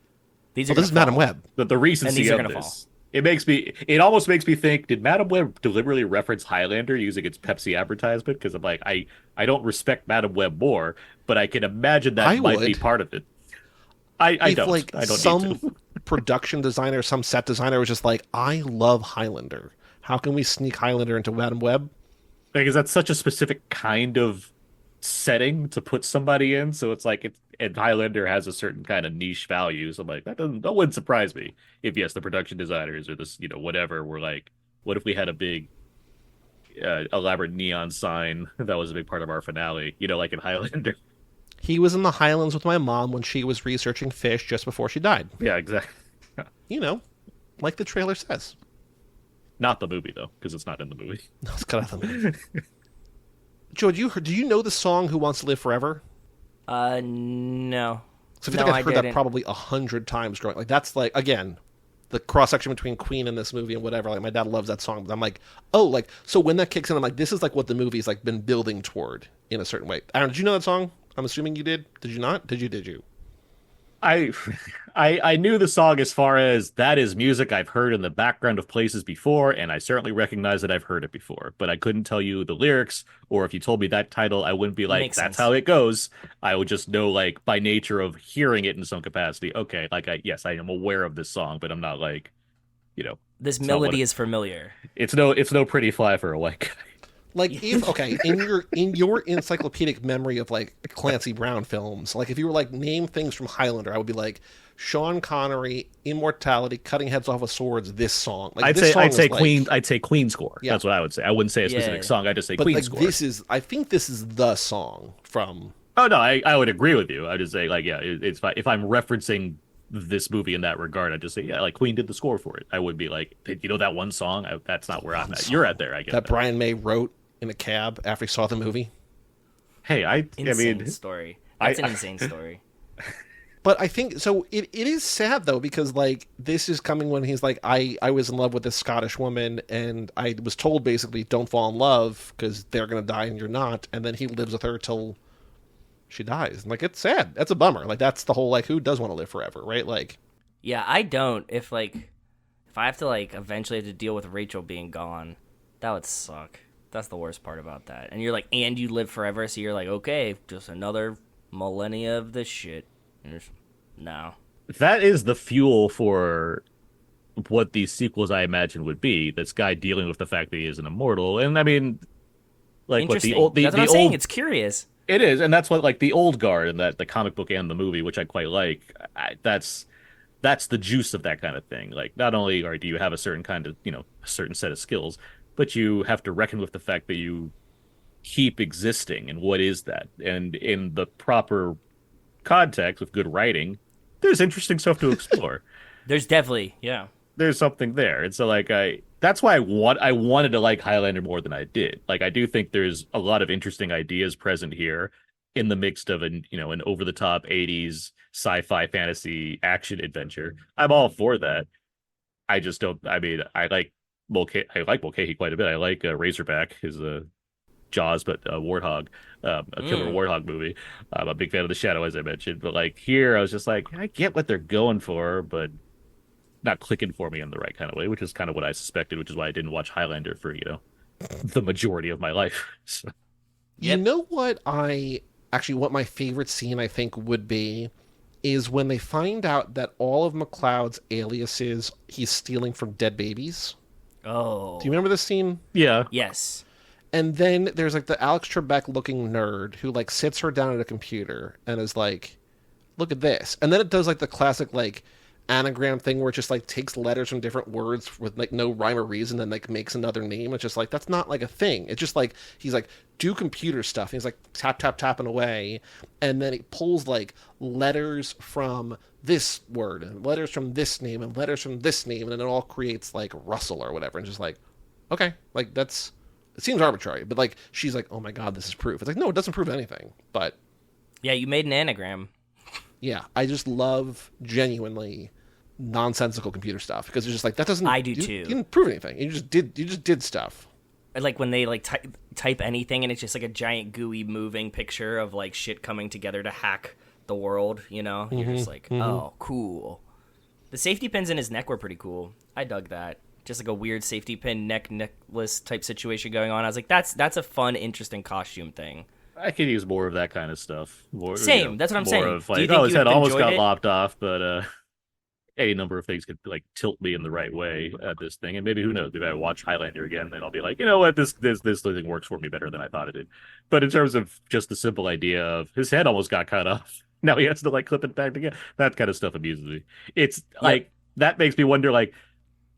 These oh, are this is gonna Madam fall. Web. The recency these are of gonna this. It almost makes me think, did Madam Web deliberately reference Highlander using its Pepsi advertisement? Because I'm like, I don't respect Madam Web more, but I can imagine that I might be would. part of it. I If don't. like I don't some need to. production designer, some set designer was just like, I love Highlander. How can we sneak Highlander into Madam Web? Because that's such a specific kind of setting to put somebody in. So it's like, and Highlander has a certain kind of niche value. So I'm like, that wouldn't surprise me if, yes, the production designers or this, whatever, were like, what if we had a big, elaborate neon sign that was a big part of our finale, like in Highlander. He was in the Highlands with my mom when she was researching fish just before she died. Yeah, exactly. Like the trailer says. Not the movie, though, because it's not in the movie. No, it's cut out of the movie. Joe, do you know the song "Who Wants to Live Forever"? No. So I feel like I've heard that probably 100 times growing. Like that's like again, the cross section between Queen and this movie and whatever. Like my dad loves that song, but I'm like, oh, like so when that kicks in, I'm like, this is like what the movie's like been building toward in a certain way. Aaron, did you know that song? I'm assuming you did. Did you not? Did you? I knew the song as far as that is music I've heard in the background of places before, and I certainly recognize that I've heard it before, but I couldn't tell you the lyrics, or if you told me that title, I wouldn't be like, Makes that's sense. how it goes. I would just know, like, by nature of hearing it in some capacity, okay, like, yes, I am aware of this song, but I'm not like, This it's not what melody it- is familiar. it's no pretty fly for a white guy. Like if okay, in your encyclopedic memory of like Clancy Brown films, like if you were like name things from Highlander, I would be like Sean Connery, Immortality, cutting heads off with swords, this song. Like this song I'd say is, like- Queen. I'd say Queen score. Yeah. That's what I would say. I wouldn't say a specific Yeah. song. I just say But Queen like score. I think this is the song from. Oh no, I would agree with you. I just say like, yeah, it's fine. If I'm referencing this movie in that regard, I just say, yeah, like Queen did the score for it. I would be like, that one song. That's not where I'm at. You're at there. I get That that. Brian May wrote in a cab after he saw the movie. Hey, I Insane mean, story. That's I- an insane story. But I think so. It is sad though because like this is coming when he's like I was in love with this Scottish woman and I was told basically don't fall in love because they're gonna die and you're not, and then he lives with her till she dies. And like it's sad. That's a bummer. Like that's the whole like who does want to live forever, right? Like Yeah, I don't. If I have to eventually have to deal with Rachel being gone, that would suck. That's the worst part about that. And you're like, and you live forever, so you're like, okay, just another millennia of this shit. No. that is the fuel for what these sequels I imagine would be. This guy dealing with the fact that he is an immortal, and I mean, like what Interesting. the old, That's what I'm saying. It's curious. It is, and that's what like the old guard in that the comic book and the movie, which I quite like. That's the juice of that kind of thing. Like, not only do you have a certain kind of a certain set of skills, but you have to reckon with the fact that you keep existing, and what is that? And in the proper context with good writing, there's interesting stuff to explore. There's definitely, yeah. There's something there, and so that's why I wanted to like Highlander more than I did. Like, I do think there's a lot of interesting ideas present here in the mix of an over the top 80s sci-fi fantasy action adventure. I'm all for that. I just don't. I mean, I like Mulcahy quite a bit. I like Razorback, his Jaws, but Warthog, a killer warthog movie. I'm a big fan of The Shadow, as I mentioned. But like here, I was just like, I get what they're going for, but not clicking for me in the right kind of way, which is kind of what I suspected, which is why I didn't watch Highlander for the majority of my life. So. You know what what my favorite scene I think would be is when they find out that all of McLeod's aliases he's stealing from dead babies. Oh. Do you remember this scene? Yeah. Yes. And then there's like the Alex Trebek looking nerd who like sits her down at a computer and is like, look at this. And then it does like the classic like anagram thing where it just like takes letters from different words with like no rhyme or reason and like makes another name. It's just like, that's not like a thing. It's just like, he's like, do computer stuff. And he's like tapping away. And then he pulls like letters from this word and letters from this name and letters from this name. And then it all creates like Russell or whatever. And just like, okay, like it seems arbitrary, but like, she's like, oh my God, this is proof. It's like, no, it doesn't prove anything, but. Yeah, you made an anagram. Yeah, I just love genuinely nonsensical computer stuff because it's just like, that doesn't. I do too. You didn't prove anything. You just did stuff. Like when they like type anything and it's just like a giant gooey moving picture of like shit coming together to hack the world. You know, you're just like, oh, cool. The safety pins in his neck were pretty cool. I dug that. Just like a weird safety pin necklace type situation going on. I was like, that's a fun, interesting costume thing. I could use more of that kind of stuff. More, Same. That's what I'm saying. Of, like, Do you think his head almost got it? lopped off, but any number of things could like tilt me in the right way at this thing. And maybe, who knows, maybe I watch Highlander again and I'll be like, you know what, this thing works for me better than I thought it did. But in terms of just the simple idea of his head almost got cut off, now he has to like clip it back together, that kind of stuff amuses me. It's like, that makes me wonder, like,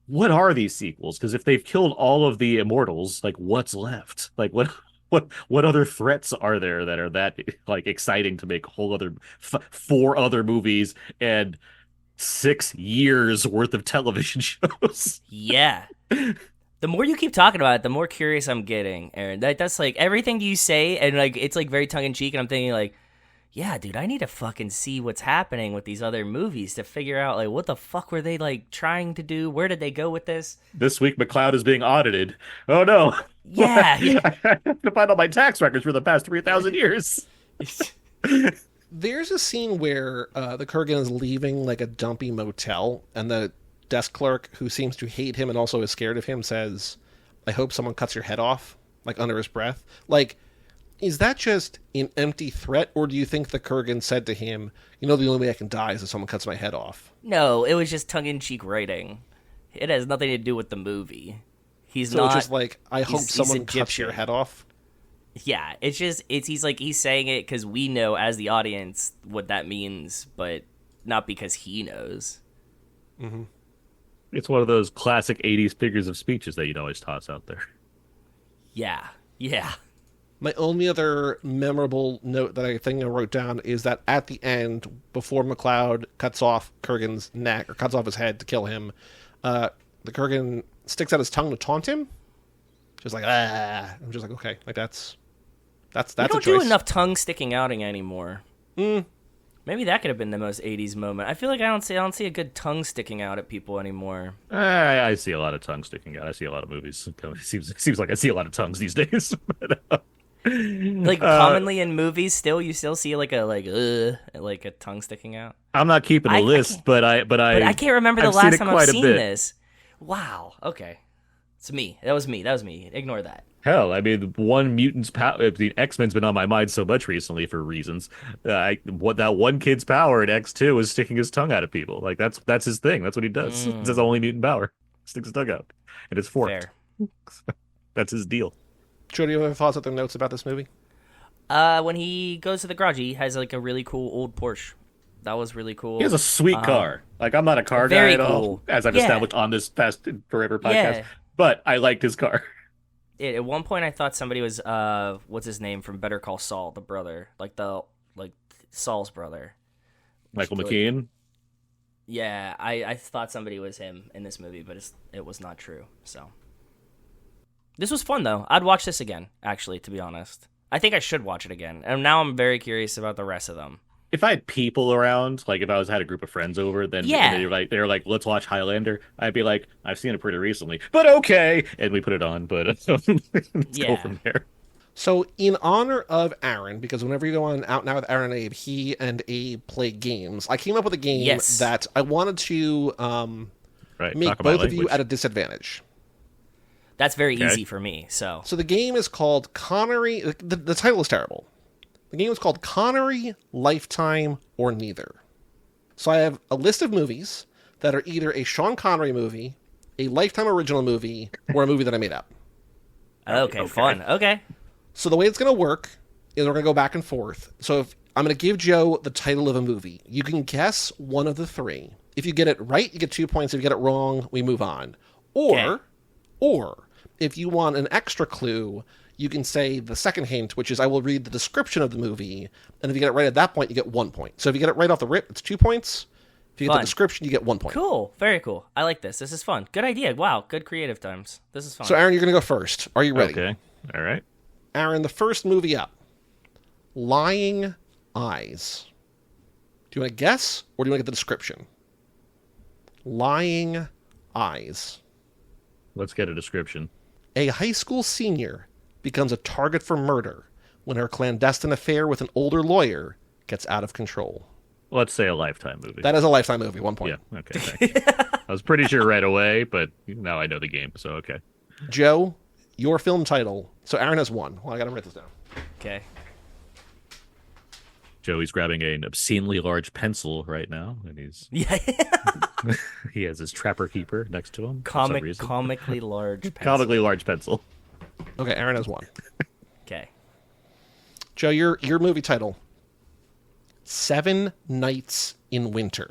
what are these sequels? Because if they've killed all of the immortals, like, what's left? Like, what other threats are there that are that like exciting to make whole other 4 other movies and 6 years worth of television shows? Yeah. The more you keep talking about it, the more curious I'm getting, Aaron. That's like everything you say, and like it's like very tongue in cheek, and I'm thinking like, yeah, dude, I need to fucking see what's happening with these other movies to figure out like what the fuck were they like trying to do? Where did they go with this? This week, McLeod is being audited. Oh no! Yeah, I have to find all my tax records for the past 3,000 years. There's a scene where the Kurgan is leaving like a dumpy motel, and the desk clerk, who seems to hate him and also is scared of him, says, "I hope someone cuts your head off," like under his breath. Like, is that just an empty threat, or do you think the Kurgan said to him, "You know, the only way I can die is if someone cuts my head off"? No, it was just tongue-in-cheek writing. It has nothing to do with the movie. He's not. It's just like, I hope someone cuts your head off. Yeah, he's saying it because we know as the audience what that means, but not because he knows. Mm-hmm. It's one of those classic 80s figures of speeches that you'd always toss out there. Yeah. My only other memorable note that I think I wrote down is that at the end, before McLeod cuts off Kurgan's neck, or cuts off his head to kill him, the Kurgan sticks out his tongue to taunt him. Just like, ah. I'm just like, okay, like that's we a don't choice. do enough tongue sticking outing anymore. Mm. Maybe that could have been the most 80s moment. I feel like I don't see a good tongue sticking out at people anymore. I see a lot of tongue sticking out. I see a lot of movies. It seems like I see a lot of tongues these days. Like commonly in movies, you still see like a tongue sticking out. I'm not keeping a list, but I can't remember the last time I've seen this. Wow. Okay, it's me. That was me. Ignore that. Hell, I mean, one mutant's power. The X-Men's been on my mind so much recently for reasons. What that one kid's power in X2 is sticking his tongue out at people. Like that's his thing. That's what he does. It's his only mutant power. Sticks his tongue out, and it's forked. Fair. That's his deal. Joe, do you have any thoughts, other notes about this movie? When he goes to the garage, he has like a really cool old Porsche. That was really cool. He has a sweet car. Like, I'm not a car guy at all, as I've established on this Fast and Forever podcast. Yeah. But I liked his car. At one point, I thought somebody was what's his name from Better Call Saul, the brother, like Saul's brother, Michael McKean. Yeah, I thought somebody was him in this movie, but it was not true. So this was fun though. I'd watch this again. Actually, to be honest, I think I should watch it again. And now I'm very curious about the rest of them. If I had people around, like if I had a group of friends over, then they're like, let's watch Highlander. I'd be like, I've seen it pretty recently, but okay, and we put it on. But let's go from there. So in honor of Aaron, because whenever you go on Out Now with Aaron and Abe, he and Abe play games. I came up with a game that I wanted to make both of you at a disadvantage. That's very easy for me. So the game is called Connery. The title is terrible. The game is called Connery, Lifetime, or Neither. So I have a list of movies that are either a Sean Connery movie, a Lifetime original movie, or a movie that I made up. Okay, fun. Okay. So the way it's going to work is we're going to go back and forth. So if I'm going to give Joe the title of a movie. You can guess one of the three. If you get it right, you get 2 points. If you get it wrong, we move on. Or if you want an extra clue, you can say the second hint, which is I will read the description of the movie, and if you get it right at that point, you get 1 point. So if you get it right off the rip, it's 2 points. If you get the description, you get 1 point. Cool. Very cool. I like this. This is fun. Good idea. Wow. Good creative times. This is fun. So, Aaron, you're going to go first. Are you ready? Okay. All right. Aaron, the first movie up. Lying Eyes. Do you want to guess, or do you want to get the description? Lying Eyes. Let's get a description. A high school senior becomes a target for murder when her clandestine affair with an older lawyer gets out of control. Let's say a Lifetime movie. That is a Lifetime movie, 1 point. Yeah, okay, thanks. I was pretty sure right away, but now I know the game, so okay. Joe, your film title. So Aaron has 1. Well, I got to write this down. Okay. Joey's grabbing an obscenely large pencil right now, and he has his Trapper Keeper next to him. Comically large pencil. Comically large pencil. Okay, Aaron has 1. Okay. Joe, your movie title. 7 Nights in Winter.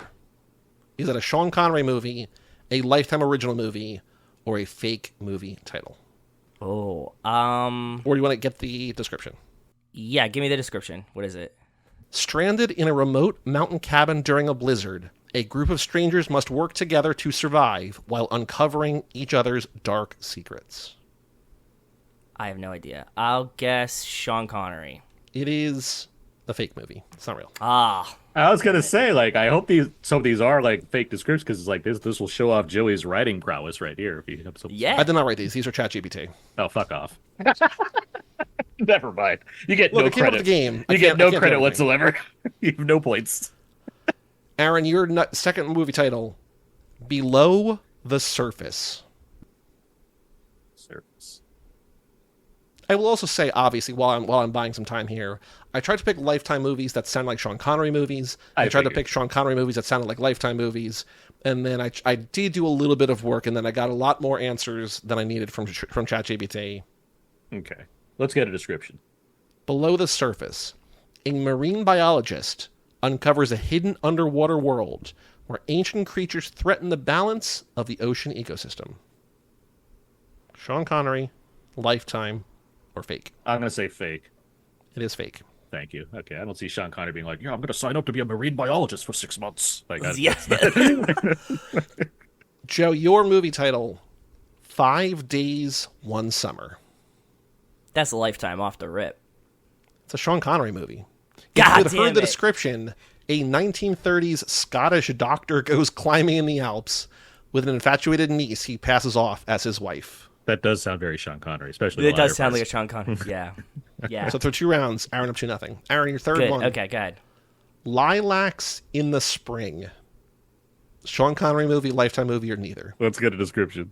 Is it a Sean Connery movie, a Lifetime original movie, or a fake movie title? Oh, Or do you want to get the description? Yeah, give me the description. What is it? Stranded in a remote mountain cabin during a blizzard, a group of strangers must work together to survive while uncovering each other's dark secrets. I have no idea. I'll guess Sean Connery. It is a fake movie. It's not real. Ah. I was gonna say, like, I hope some of these are like fake descriptions because it's like this will show off Joey's writing prowess right here. If you have some... Yeah. I did not write these. These are ChatGPT. Oh, fuck off. Never mind. You get Look, no I came up credit. with the game. You get no credit whatsoever. You have no points. Aaron, your second movie title, Below the Surface. I will also say, obviously, while I'm buying some time here, I tried to pick Lifetime movies that sound like Sean Connery movies. I tried to pick Sean Connery movies that sounded like Lifetime movies. And then I did do a little bit of work, and then I got a lot more answers than I needed from ChatGPT. Okay. Let's get a description. Below the Surface, a marine biologist uncovers a hidden underwater world where ancient creatures threaten the balance of the ocean ecosystem. Sean Connery, Lifetime, or fake? I'm going to say fake. It is fake. Thank you. Okay, I don't see Sean Connery being like, yeah, I'm going to sign up to be a marine biologist for 6 months. Like, Joe, your movie title, 5 Days, 1 Summer. That's a Lifetime off the rip. It's a Sean Connery movie. God If you had heard the damn it. description, a 1930s Scottish doctor goes climbing in the Alps with an infatuated niece he passes off as his wife. That does sound very Sean Connery, especially It does sound like a Sean Connery. Yeah. Yeah. So through 2 rounds, Aaron up 2-0. Aaron, your third Good. one. Okay, good. Lilacs in the Spring. Sean Connery movie, Lifetime movie, or neither? Let's get a description.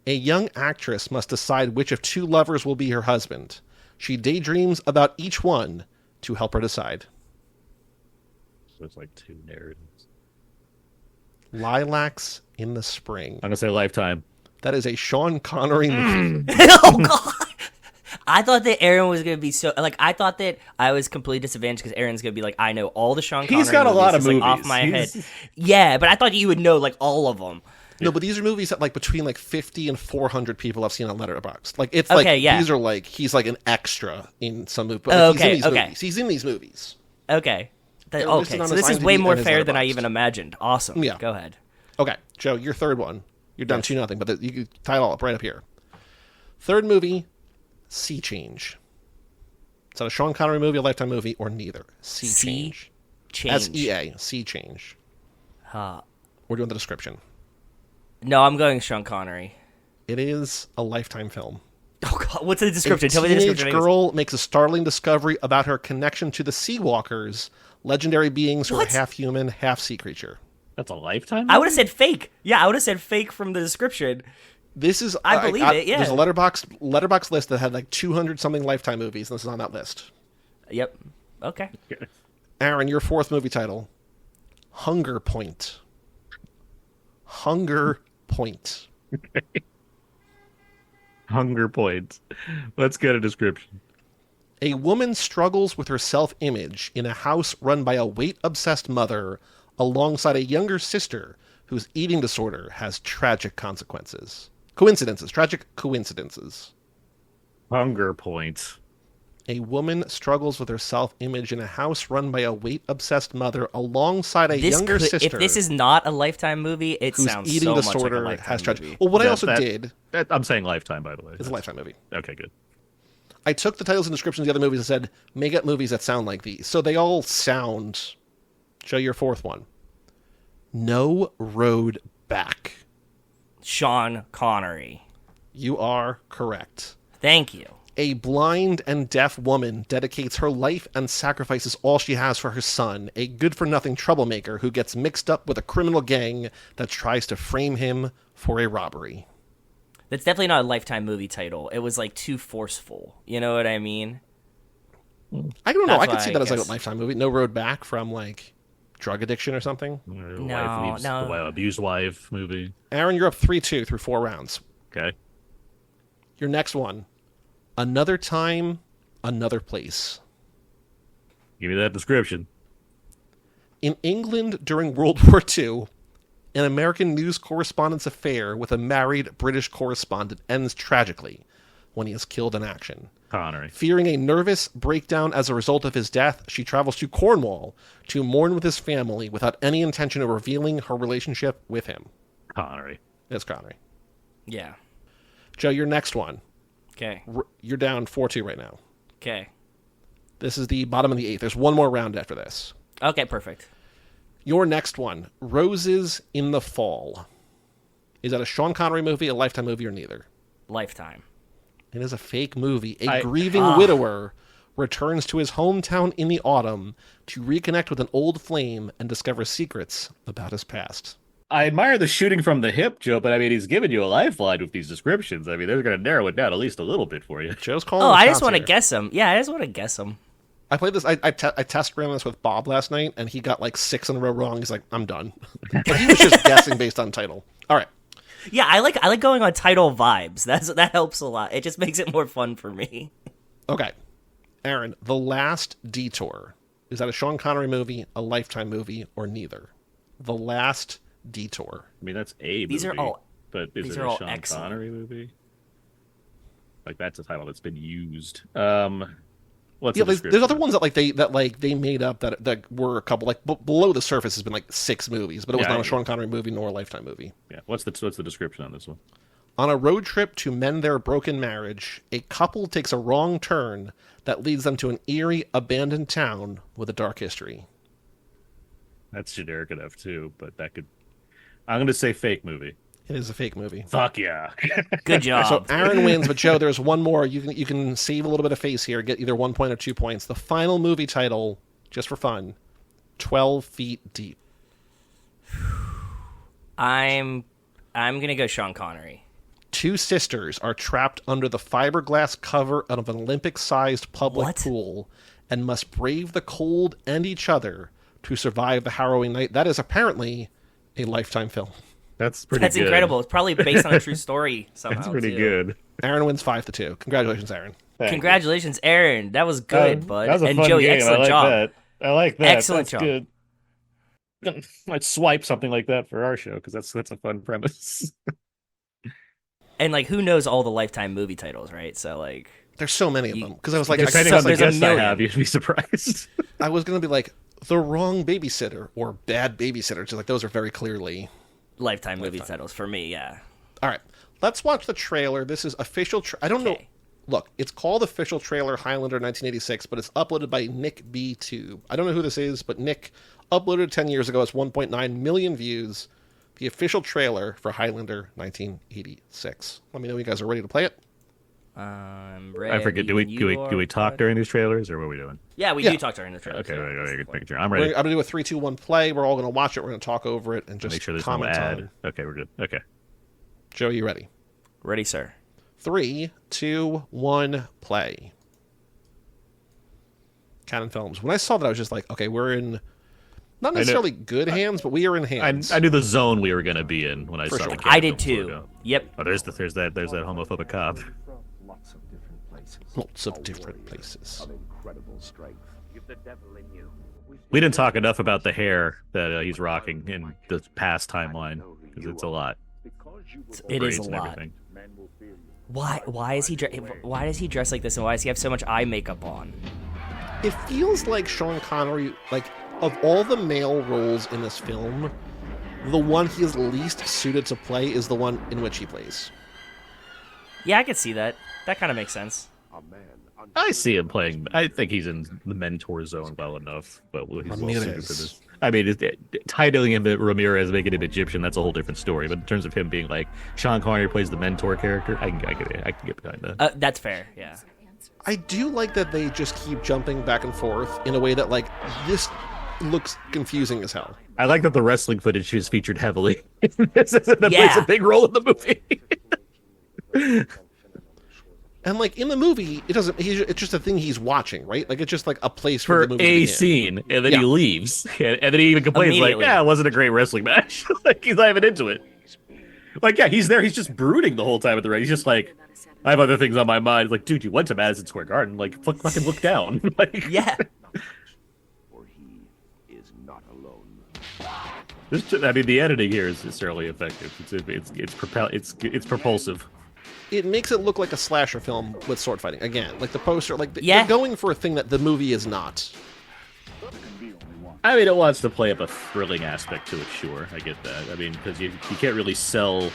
A young actress must decide which of 2 lovers will be her husband. She daydreams about each one to help her decide. So it's like 2 narratives. Lilacs in the Spring. I'm going to say Lifetime. That is a Sean Connery movie. Oh, God. I thought that Aaron was going to be I thought that I was completely disadvantaged because Aaron's going to be like, I know all the Sean Connery He's got a lot of just, like, movies. off my head. Yeah, but I thought you would know, like, all of them. No, but these are movies that, like, between, like, 50 and 400 people have seen on Letterboxd. Like, it's Okay, like, yeah. these are, like, he's, like, an extra in some movie. But, like, Okay. He's in these movies. Okay. They're Okay, listed on so his this is way IMDb more and his fair than I Letterboxd. even imagined. Awesome. Yeah. Go ahead. Okay, Joe, your third one. You're down 2-0, but you can tie it all up right up here. Third movie, Sea Change. Is that a Sean Connery movie, a Lifetime movie, or neither? Sea Change. Change. S-E-A, Sea Change. We're doing the description. No, I'm going Sean Connery. It is a Lifetime film. Oh, God. What's the description? A Tell me the description. teenage girl makes a startling discovery about her connection to the Sea Walkers, legendary beings who are half human, half sea creature. That's a Lifetime? I would have said fake. Yeah, I would have said fake from the description. This is I believe it, yeah. There's a letterbox list that had like 200 something Lifetime movies, and this is on that list. Yep. Okay. Aaron, your fourth movie title, Hunger Point. Hunger Point. Hunger Point. Let's get a description. A woman struggles with her self-image in a house run by a weight-obsessed mother, alongside a younger sister whose eating disorder has tragic consequences. Tragic coincidences. Hunger Point. A woman struggles with her self-image in a house run by a weight-obsessed mother alongside a younger sister. If this is not a Lifetime movie, it sounds eating so disorder much like a Lifetime has tragic. movie. Well, what I also did... I'm saying Lifetime, by the way. It's a Lifetime movie. Okay, good. I took the titles and descriptions of the other movies and said, make up movies that sound like these. So they all sound... Show your fourth one. No Road Back. Sean Connery. You are correct. Thank you. A blind and deaf woman dedicates her life and sacrifices all she has for her son, a good-for-nothing troublemaker who gets mixed up with a criminal gang that tries to frame him for a robbery. That's definitely not a Lifetime movie title. It was like too forceful. You know what I mean? I don't know. That's I could see that as like guess. a Lifetime movie. No Road Back from like drug addiction or something. Abused wife movie. Aaron, you're up 3-2 through 4 rounds. Okay. Your next one. Another Time, Another Place. Give me that description. In England during World War II, an American news correspondent's affair with a married British correspondent ends tragically when he is killed in action. Connery. Fearing a nervous breakdown as a result of his death, she travels to Cornwall to mourn with his family without any intention of revealing her relationship with him. Connery. It's Connery. Yeah. Joe, your next one. Okay. You're down 4-2 right now. Okay. This is the bottom of the 8th. There's one more round after this. Okay, perfect. Your next one, Roses in the Fall. Is that a Sean Connery movie, a Lifetime movie, or neither? Lifetime. It is a fake movie. A grieving widower returns to his hometown in the autumn to reconnect with an old flame and discover secrets about his past. I admire the shooting from the hip, Joe, but I mean, he's giving you a lifeline with these descriptions. I mean, they're going to narrow it down at least a little bit for you. Joe's calling. Oh, the I shots just want to here. guess them. Yeah, I just want to guess them. I played this. I test ran this with Bob last night, and he got like 6 in a row wrong. He's like, I'm done. But he was just guessing based on title. All right. Yeah, I like going on title vibes. That helps a lot. It just makes it more fun for me. Okay. Aaron, The Last Detour. Is that a Sean Connery movie, a Lifetime movie, or neither? The Last Detour. I mean, that's a movie. These are all. But is these it are a all Sean excellent. Connery movie? Like, that's a title that's been used. What's Yeah, the there's other description? ones that they made up that were a couple like below the surface has been like 6 movies, but it was not a Sean Connery movie nor a Lifetime movie. Yeah, what's the description on this one? On a road trip to mend their broken marriage, a couple takes a wrong turn that leads them to an eerie, abandoned town with a dark history. That's generic enough too, but that could. I'm going to say fake movie. It is a fake movie. Fuck yeah! Good job. So Aaron wins, but Joe, there's one more. You can save a little bit of face here, get either 1 point or 2 points. The final movie title, just for fun, 12 Feet Deep. I'm gonna go Sean Connery. 2 sisters are trapped under the fiberglass cover of an Olympic-sized public What? pool and must brave the cold and each other to survive the harrowing night. That is apparently a Lifetime film. That's pretty. That's good. incredible. It's probably based on a true story somehow. That's pretty too. good. Aaron wins 5-2. Congratulations, Aaron. Thank you. Congratulations, Aaron. That was good, bud. That was a and fun Joey, game. excellent I like job. that. I like that. Excellent That's job. good. I'd swipe something like that for our show because that's a fun premise. And like, who knows all the Lifetime movie titles, right? So like, There's so many of them. Because I was like, There's I, Depending on the there's a guests I million. have, you'd be surprised. I was going to be like, The Wrong Babysitter or Bad Babysitter. Just like those are very clearly... Lifetime movie titles for me, yeah. All right, let's watch the trailer. This is official. I don't know. Okay. Look, it's called official trailer Highlander 1986, but it's uploaded by Nick B. Tube. I don't know who this is, but Nick uploaded it 10 years ago. It's 1.9 million views. The official trailer for Highlander 1986. Let me know when you guys are ready to play it. I'm ready. I forget. Do we talk ready. during these trailers, or what are we doing? Yeah, we do talk during the trailer. Okay, too. right, making sure. I'm I'm ready. going to do a 3, 2, 1 play. We're all going to watch it. We're going to talk over it and just Make sure there's no comment ad. on it. Okay, we're good. Okay. Joe, you ready? Ready, sir. 3, 2, 1, play. Canon Films. When I saw that, I was just like, okay, we're in not necessarily good hands, but we are in hands. I knew the zone we were going to be in when I For saw sure. the I Canon did Films too. logo. Yep. Oh, there's that homophobic cop. Lots of different places. Lots of different places. Of incredible strength. You've the devil in you. We didn't talk enough about the hair that he's rocking in the past timeline because it's a lot. It is a Braids and lot. everything. Why is he why does he dress like this, and why does he have so much eye makeup on? It feels like Sean Connery, like, of all the male roles in this film, the one he is least suited to play is the one in which he plays. Yeah, I could see that. That kind of makes sense. I see him playing. I think he's in the mentor zone well enough, but he's well suited for this. I mean, titling him Ramirez, making him Egyptian, that's a whole different story. But in terms of him being like Sean Connery plays the mentor character, I can get behind that. That's fair. Yeah. I do like that they just keep jumping back and forth in a way that, like, this looks confusing as hell. I like that the wrestling footage is featured heavily. That Yeah. plays a big role in the movie. And, like, in the movie, it's just a thing he's watching, right? Like, it's just like a place For the movie to a begin. scene, and then Yeah. he leaves, and then he even complains like, Immediately. "Yeah, it wasn't a great wrestling match." Like he's not even into it. Like, yeah, he's there. He's just brooding the whole time at the ring. He's just like, "I have other things on my mind." Like, dude, you went to Madison Square Garden. Like, fucking look down. Like, Yeah. For he is not alone. I mean, the editing here is certainly effective. It's propulsive. It makes it look like a slasher film with sword fighting. Again, like the poster, like Yeah. they're going for a thing that the movie is not. I mean, it wants to play up a thrilling aspect to it, sure. I get that. I mean, because you can't really sell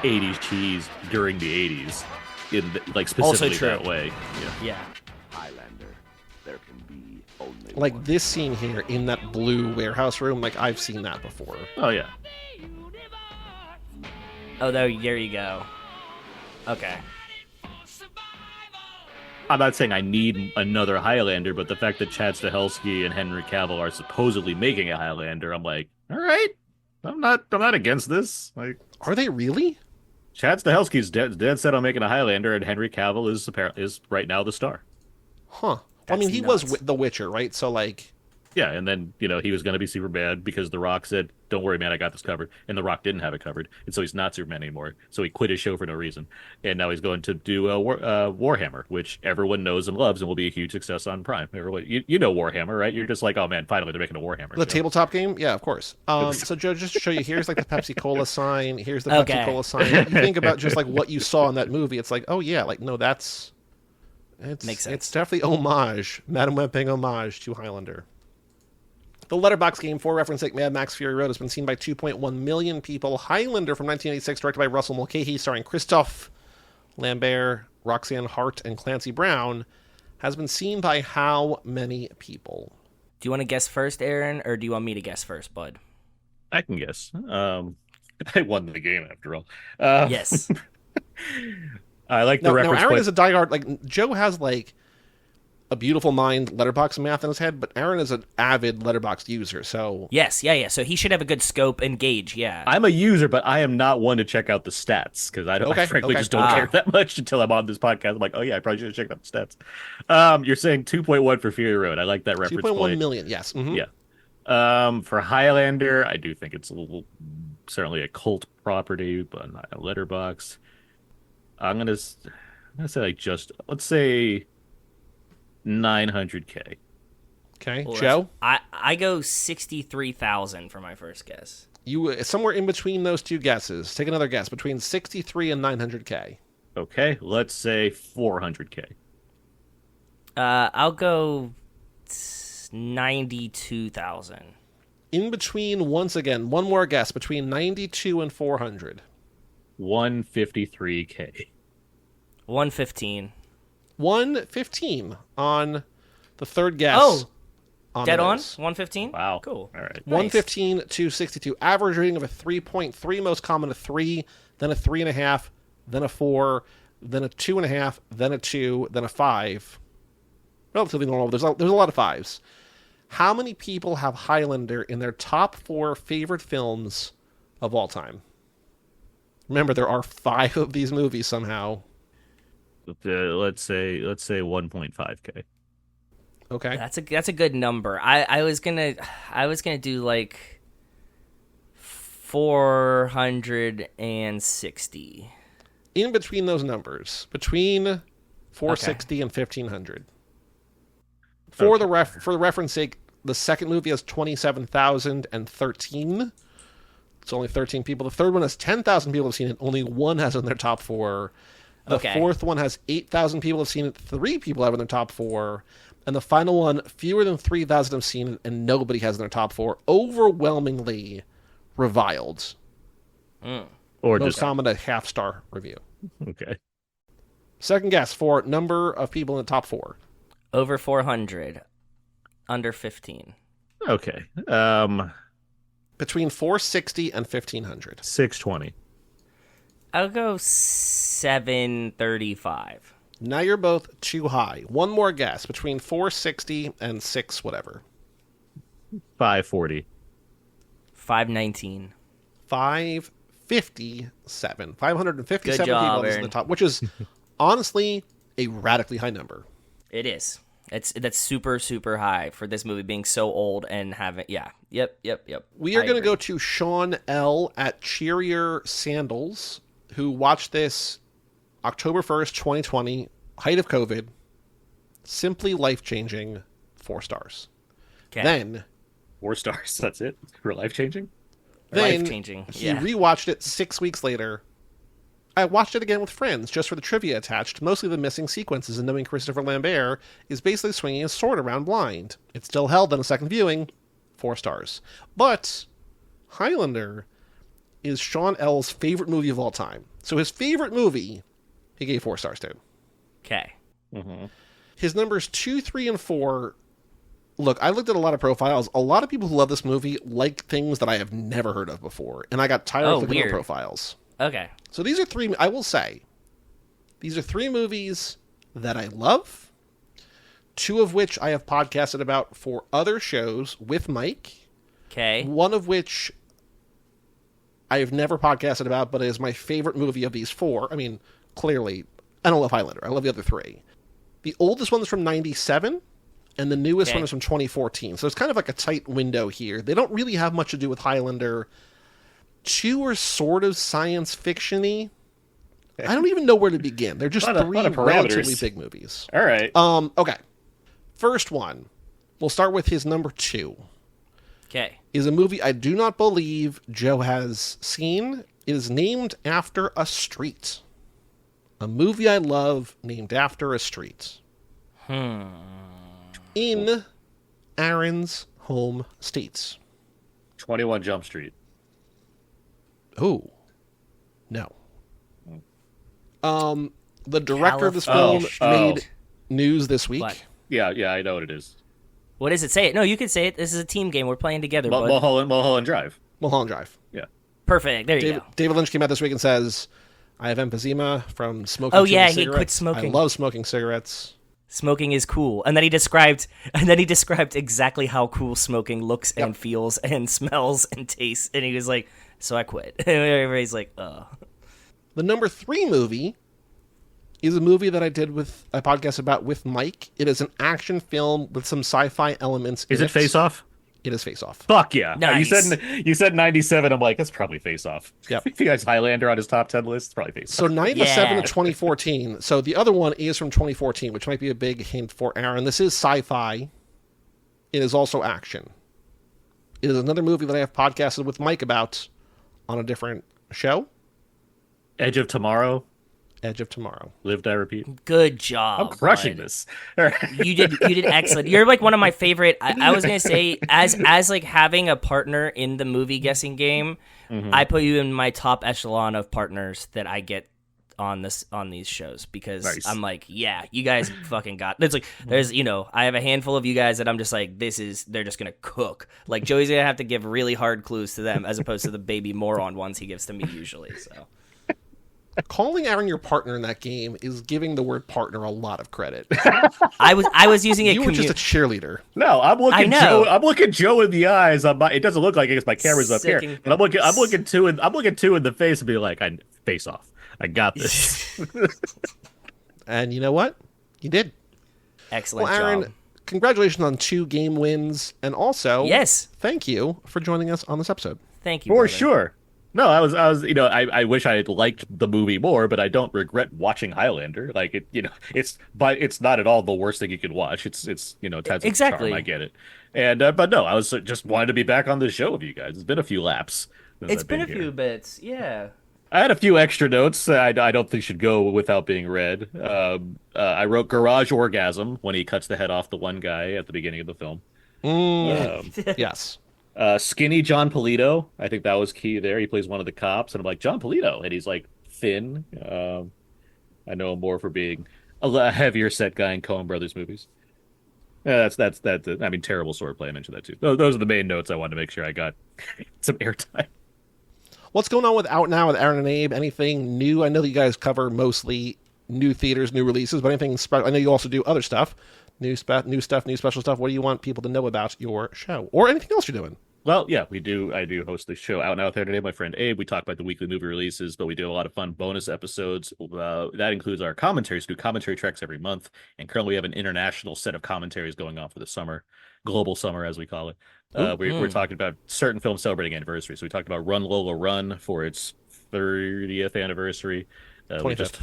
80s cheese during the 80s in, like, specifically true. that way. Yeah. Yeah. Highlander, there can be only Like one. this scene here in that blue warehouse room, like I've seen that before. Oh, yeah. Oh, there you go. Okay. I'm not saying I need another Highlander, but the fact that Chad Stahelski and Henry Cavill are supposedly making a Highlander, I'm like, all right, I'm not against this. Like, Are they really? Chad Stahelski's dead set on making a Highlander, and Henry Cavill is right now the star. Huh. I mean, That's he was nuts. The Witcher, right? So, like, Yeah, and then, he was going to be Superman because The Rock said, "Don't worry, man, I got this covered." And The Rock didn't have it covered, and so he's not Superman anymore. So he quit his show for no reason. And now he's going to do Warhammer, which everyone knows and loves and will be a huge success on Prime. Everyone, you know Warhammer, right? You're just like, oh, man, finally they're making a Warhammer the show. tabletop game? Yeah, of course. So, Joe, just to show you, here's like the Pepsi Cola sign. Here's the Okay. Pepsi Cola sign. You think about just like what you saw in that movie. It's like, oh, yeah, like, no, it's Makes sense. It's definitely homage, Madame Web paying homage to Highlander. The Letterboxd game, for reference sake, Mad Max Fury Road has been seen by 2.1 million people. Highlander from 1986, directed by Russell Mulcahy, starring Christophe Lambert, Roxanne Hart, and Clancy Brown, has been seen by how many people? Do you want to guess first, Aaron, or do you want me to guess first, bud? I can guess. I won the game after all. Yes. I like the Now, reference Aaron point. is a diehard, like, Joe has, like, a beautiful mind Letterboxd math in his head, but Aaron is an avid Letterboxd user, so... Yes. Yeah. So he should have a good scope and gauge. Yeah. I'm a user, but I am not one to check out the stats because I frankly okay. just don't care that much until I'm on this podcast. I'm like, oh yeah, I probably should have checked out the stats. You're saying 2.1 for Fury Road. I like that reference 2.1 point. million, yes. Mhm. Yeah. For Highlander, I do think it's certainly a cult property, but not a letterbox. I'm gonna say let's say 900K. Okay, Well, Joe? I go 63,000 for my first guess. You somewhere in between those two guesses. Take another guess. Between 63 and 900K. Okay, let's say 400K. I'll go 92,000. In between, once again, one more guess. Between 92 and 400. 153K. 115. 115 on the third guess. Oh, on dead the on? dice. 115? Wow. Cool. All right. 115 to 62. Average rating of a 3.3, most common a 3, then a 3.5, then a 4, then a 2.5, then a 2, then a 5. Relatively normal. There's a lot of 5s. How many people have Highlander in their top 4 favorite films of all time? Remember, there are 5 of these movies somehow. Let's say 1.5K. Okay. That's a good number. I was gonna do like 460. In between those numbers, between 460 and 1500. For the reference sake, The second movie has 27,013. It's only 13 people. The third one has 10,000 people have seen it. Only one has it in their top 4. The fourth one has 8,000 people have seen it. 3 people have it in their top 4. And the final one, fewer than 3,000 have seen it, and nobody has in their top 4. Overwhelmingly reviled. Or Most just common, a half-star review. okay. Second guess for number of people in the top 4. Over 400. Under 15. Okay. Between 460 and 1,500. 620. I'll go 735. Now you're both too high. One more guess. Between 460 and 6 whatever. 540. 519. 557. 557 Good job, people is in Aaron. the top, which is honestly a radically high number. It is. That's super, super high for this movie being so old and having, yeah. Yep. We are I going to agree. go to Sean L. at Cheerier Sandals, who watched this October 1st, 2020, height of COVID. Simply life-changing, 4 stars. Okay. Then 4 stars. That's it? For life-changing? Life-changing, he yeah. rewatched it 6 weeks later. I watched it again with friends, just for the trivia attached, mostly the missing sequences and knowing Christopher Lambert is basically swinging his sword around blind. It still held on a second viewing, 4 stars. But Highlander is Sean L's favorite movie of all time. So his favorite movie, he gave 4 stars to. Okay. His numbers 2, 3, and 4... Look, I looked at a lot of profiles. A lot of people who love this movie like things that I have never heard of before. And I got tired of looking at weird. profiles. Okay. So these are 3, I will say, these are 3 movies that I love, 2 of which I have podcasted about for other shows with Mike, Okay. one of which I have never podcasted about, but is my favorite movie of these 4. I mean, clearly, I don't love Highlander. I love the other 3. The oldest one is from 97, and the newest one is from 2014. So it's kind of like a tight window here. They don't really have much to do with Highlander. 2 are sort of science fiction-y. I don't even know where to begin. They're just 3 lot of relatively parameters. big movies. All right. Okay. First one. We'll start with his number 2. Okay. Is a movie I do not believe Joe has seen. It is named after a street. A movie I love named after a street. In Aaron's home states. 21 Jump Street. Oh, no. The director of this film California. made news this week. What? Yeah, I know what it is. What does it say? No, you can say it. This is a team game. We're playing together, bud. Mulholland Drive. Mulholland Drive. Yeah. Perfect. There you go. David Lynch came out this week and says, I have emphysema from smoking Oh, too yeah, many he cigarettes. quit smoking. I love smoking cigarettes. Smoking is cool. And then he described exactly how cool smoking looks and feels and smells and tastes. And he was like, so I quit. And everybody's like, ugh. The number 3 movie is a movie that I podcast about with Mike. It is an action film with some sci-fi elements. Is it Face Off? It is Face Off. Fuck yeah. Nice. You said 97. I'm like, that's probably Face Off. Yep. If you guys Highlander on his top 10 list, it's probably Face So Off. 97 Yeah. to 2014. So the other one is from 2014, which might be a big hint for Aaron. This is sci-fi. It is also action. It is another movie that I have podcasted with Mike about on a different show. Edge of Tomorrow. Edge of Tomorrow. Live, Die, Repeat. Good job. I'm crushing bud. this. You did excellent. You're like one of my favorite. I was gonna say as like having a partner in the movie guessing game, I put you in my top echelon of partners that I get on these shows because Nice. I'm like, yeah, you guys fucking got. It's like there's I have a handful of you guys that I'm just like they're just gonna cook. Like Joey's gonna have to give really hard clues to them as opposed to the baby moron ones he gives to me usually. So. Calling Aaron your partner in that game is giving the word partner a lot of credit. I was using it. You were just a cheerleader. No, I'm looking I know. Joe. I'm looking Joe in the eyes. It doesn't look like it because my camera's up here. Second- But I'm looking two in the face and be like, I Face Off. I got this. And you know what? You did. Excellent Well, Aaron, job. congratulations on 2 game wins. And also, Yes. thank you for joining us on this episode. Thank you. For brother. sure. No, I wish I had liked the movie more, but I don't regret watching Highlander. Like but it's not at all the worst thing you could watch. It's it has its Exactly. charm. I get it. And but no, I was just wanted to be back on the show with you guys. It's been a few laps. Since It's I've been a here. few bits, yeah. I had a few extra notes I don't think should go without being read. I wrote garage orgasm when he cuts the head off the one guy at the beginning of the film. Yes. Skinny John Polito. I think that was key there. He plays one of the cops, and I'm like, John Polito, and he's like thin. I know him more for being a heavier set guy in Coen Brothers movies. Yeah, that's I mean, terrible swordplay. I mentioned that too. Those are the main notes I wanted to make sure I got some airtime. What's going on with Out Now with Aaron and Abe? Anything new? I know that you guys cover mostly new theaters, new releases, but anything special? I know you also do other stuff, new stuff, new special stuff. What do you want people to know about your show or anything else you're doing? Well, yeah, we do. I do host the show Out Now with Aaron today. My friend Abe. We talk about the weekly movie releases, but we do a lot of fun bonus episodes. That includes our commentaries. We do commentary tracks every month, and currently we have an international set of commentaries going on for the summer, global summer as we call it. We're talking about certain films celebrating anniversaries. So we talked about Run Lola Run for its 30th anniversary. 25th.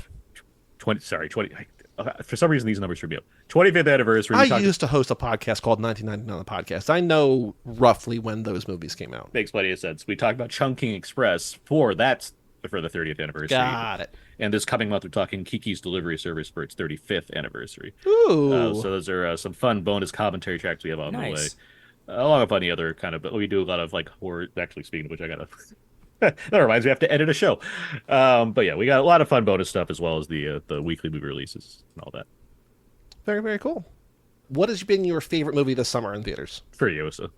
20. For some reason, these numbers should be up. 25th anniversary. I used to host a podcast called 1999 Podcast. I know roughly when those movies came out. Makes plenty of sense. We talked about Chungking Express for the 30th anniversary. Got it. And this coming month, we're talking Kiki's Delivery Service for its 35th anniversary. Ooh. So those are some fun bonus commentary tracks we have on the way. Nice. Along with any other kind of, but we do a lot of like horror. Actually, speaking of which, I gotta. That reminds me, I have to edit a show. But yeah, we got a lot of fun bonus stuff as well as the weekly movie releases and all that. Very, very cool. What has been your favorite movie this summer in theaters? Furiosa.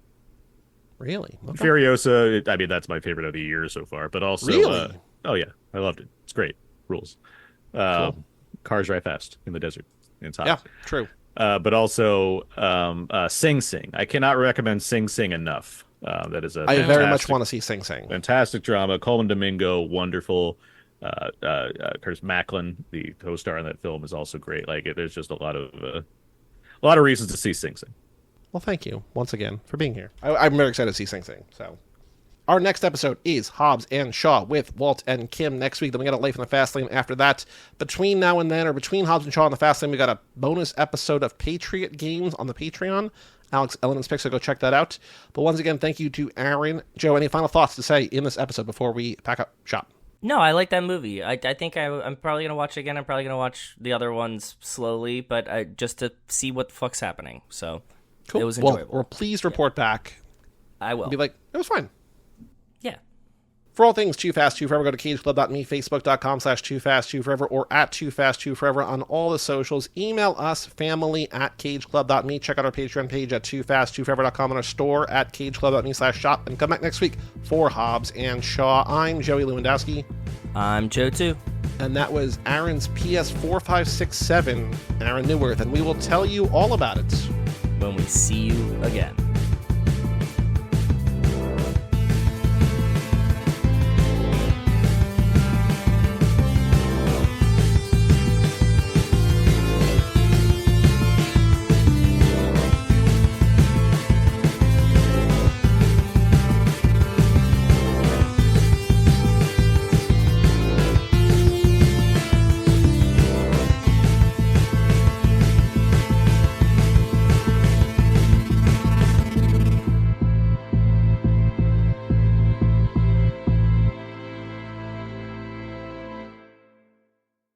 Really? Okay. Furiosa. I mean, that's my favorite of the year so far. But also, Really? Oh yeah, I loved it. It's great. Rules. Cool. Cars drive fast in the desert. It's hot. Yeah, true. But also Sing Sing. I cannot recommend Sing Sing enough. That is I very much want to see Sing Sing. fantastic drama. Coleman Domingo, wonderful. Curtis Macklin, the co-star in that film, is also great. Like, there's just a lot of reasons to see Sing Sing. Well, thank you once again for being here. I'm very excited to see Sing Sing. So, our next episode is Hobbs and Shaw with Walt and Kim next week. Then we got a Life in the Fast Lane after that. Between now and then, or between Hobbs and Shaw and the Fast Lane, we got a bonus episode of Patriot Games on the Patreon. Alex Ellen's pick, so go check that out. But once again, thank you to Aaron. Joe, any final thoughts to say in this episode before we pack up shop? No, I like that movie. I think I'm probably going to watch it again. I'm probably going to watch the other ones slowly, but just to see what the fuck's happening. So, Cool. It was enjoyable. Well, please report back. I will. Be like, it was fine. Yeah. For all things Too Fast, Too Forever, go to cageclub.me, facebook.com/TooFastTooForever, or at TooFastTooForever on all the socials. Email us, family@cageclub.me. Check out our Patreon page at TooFastTooForever.com and our store at cageclub.me/shop. And come back next week for Hobbs and Shaw. I'm Joey Lewandowski. I'm Joe, too. And that was Aaron's PS4567, Aaron Neuwirth. And we will tell you all about it When we see you again.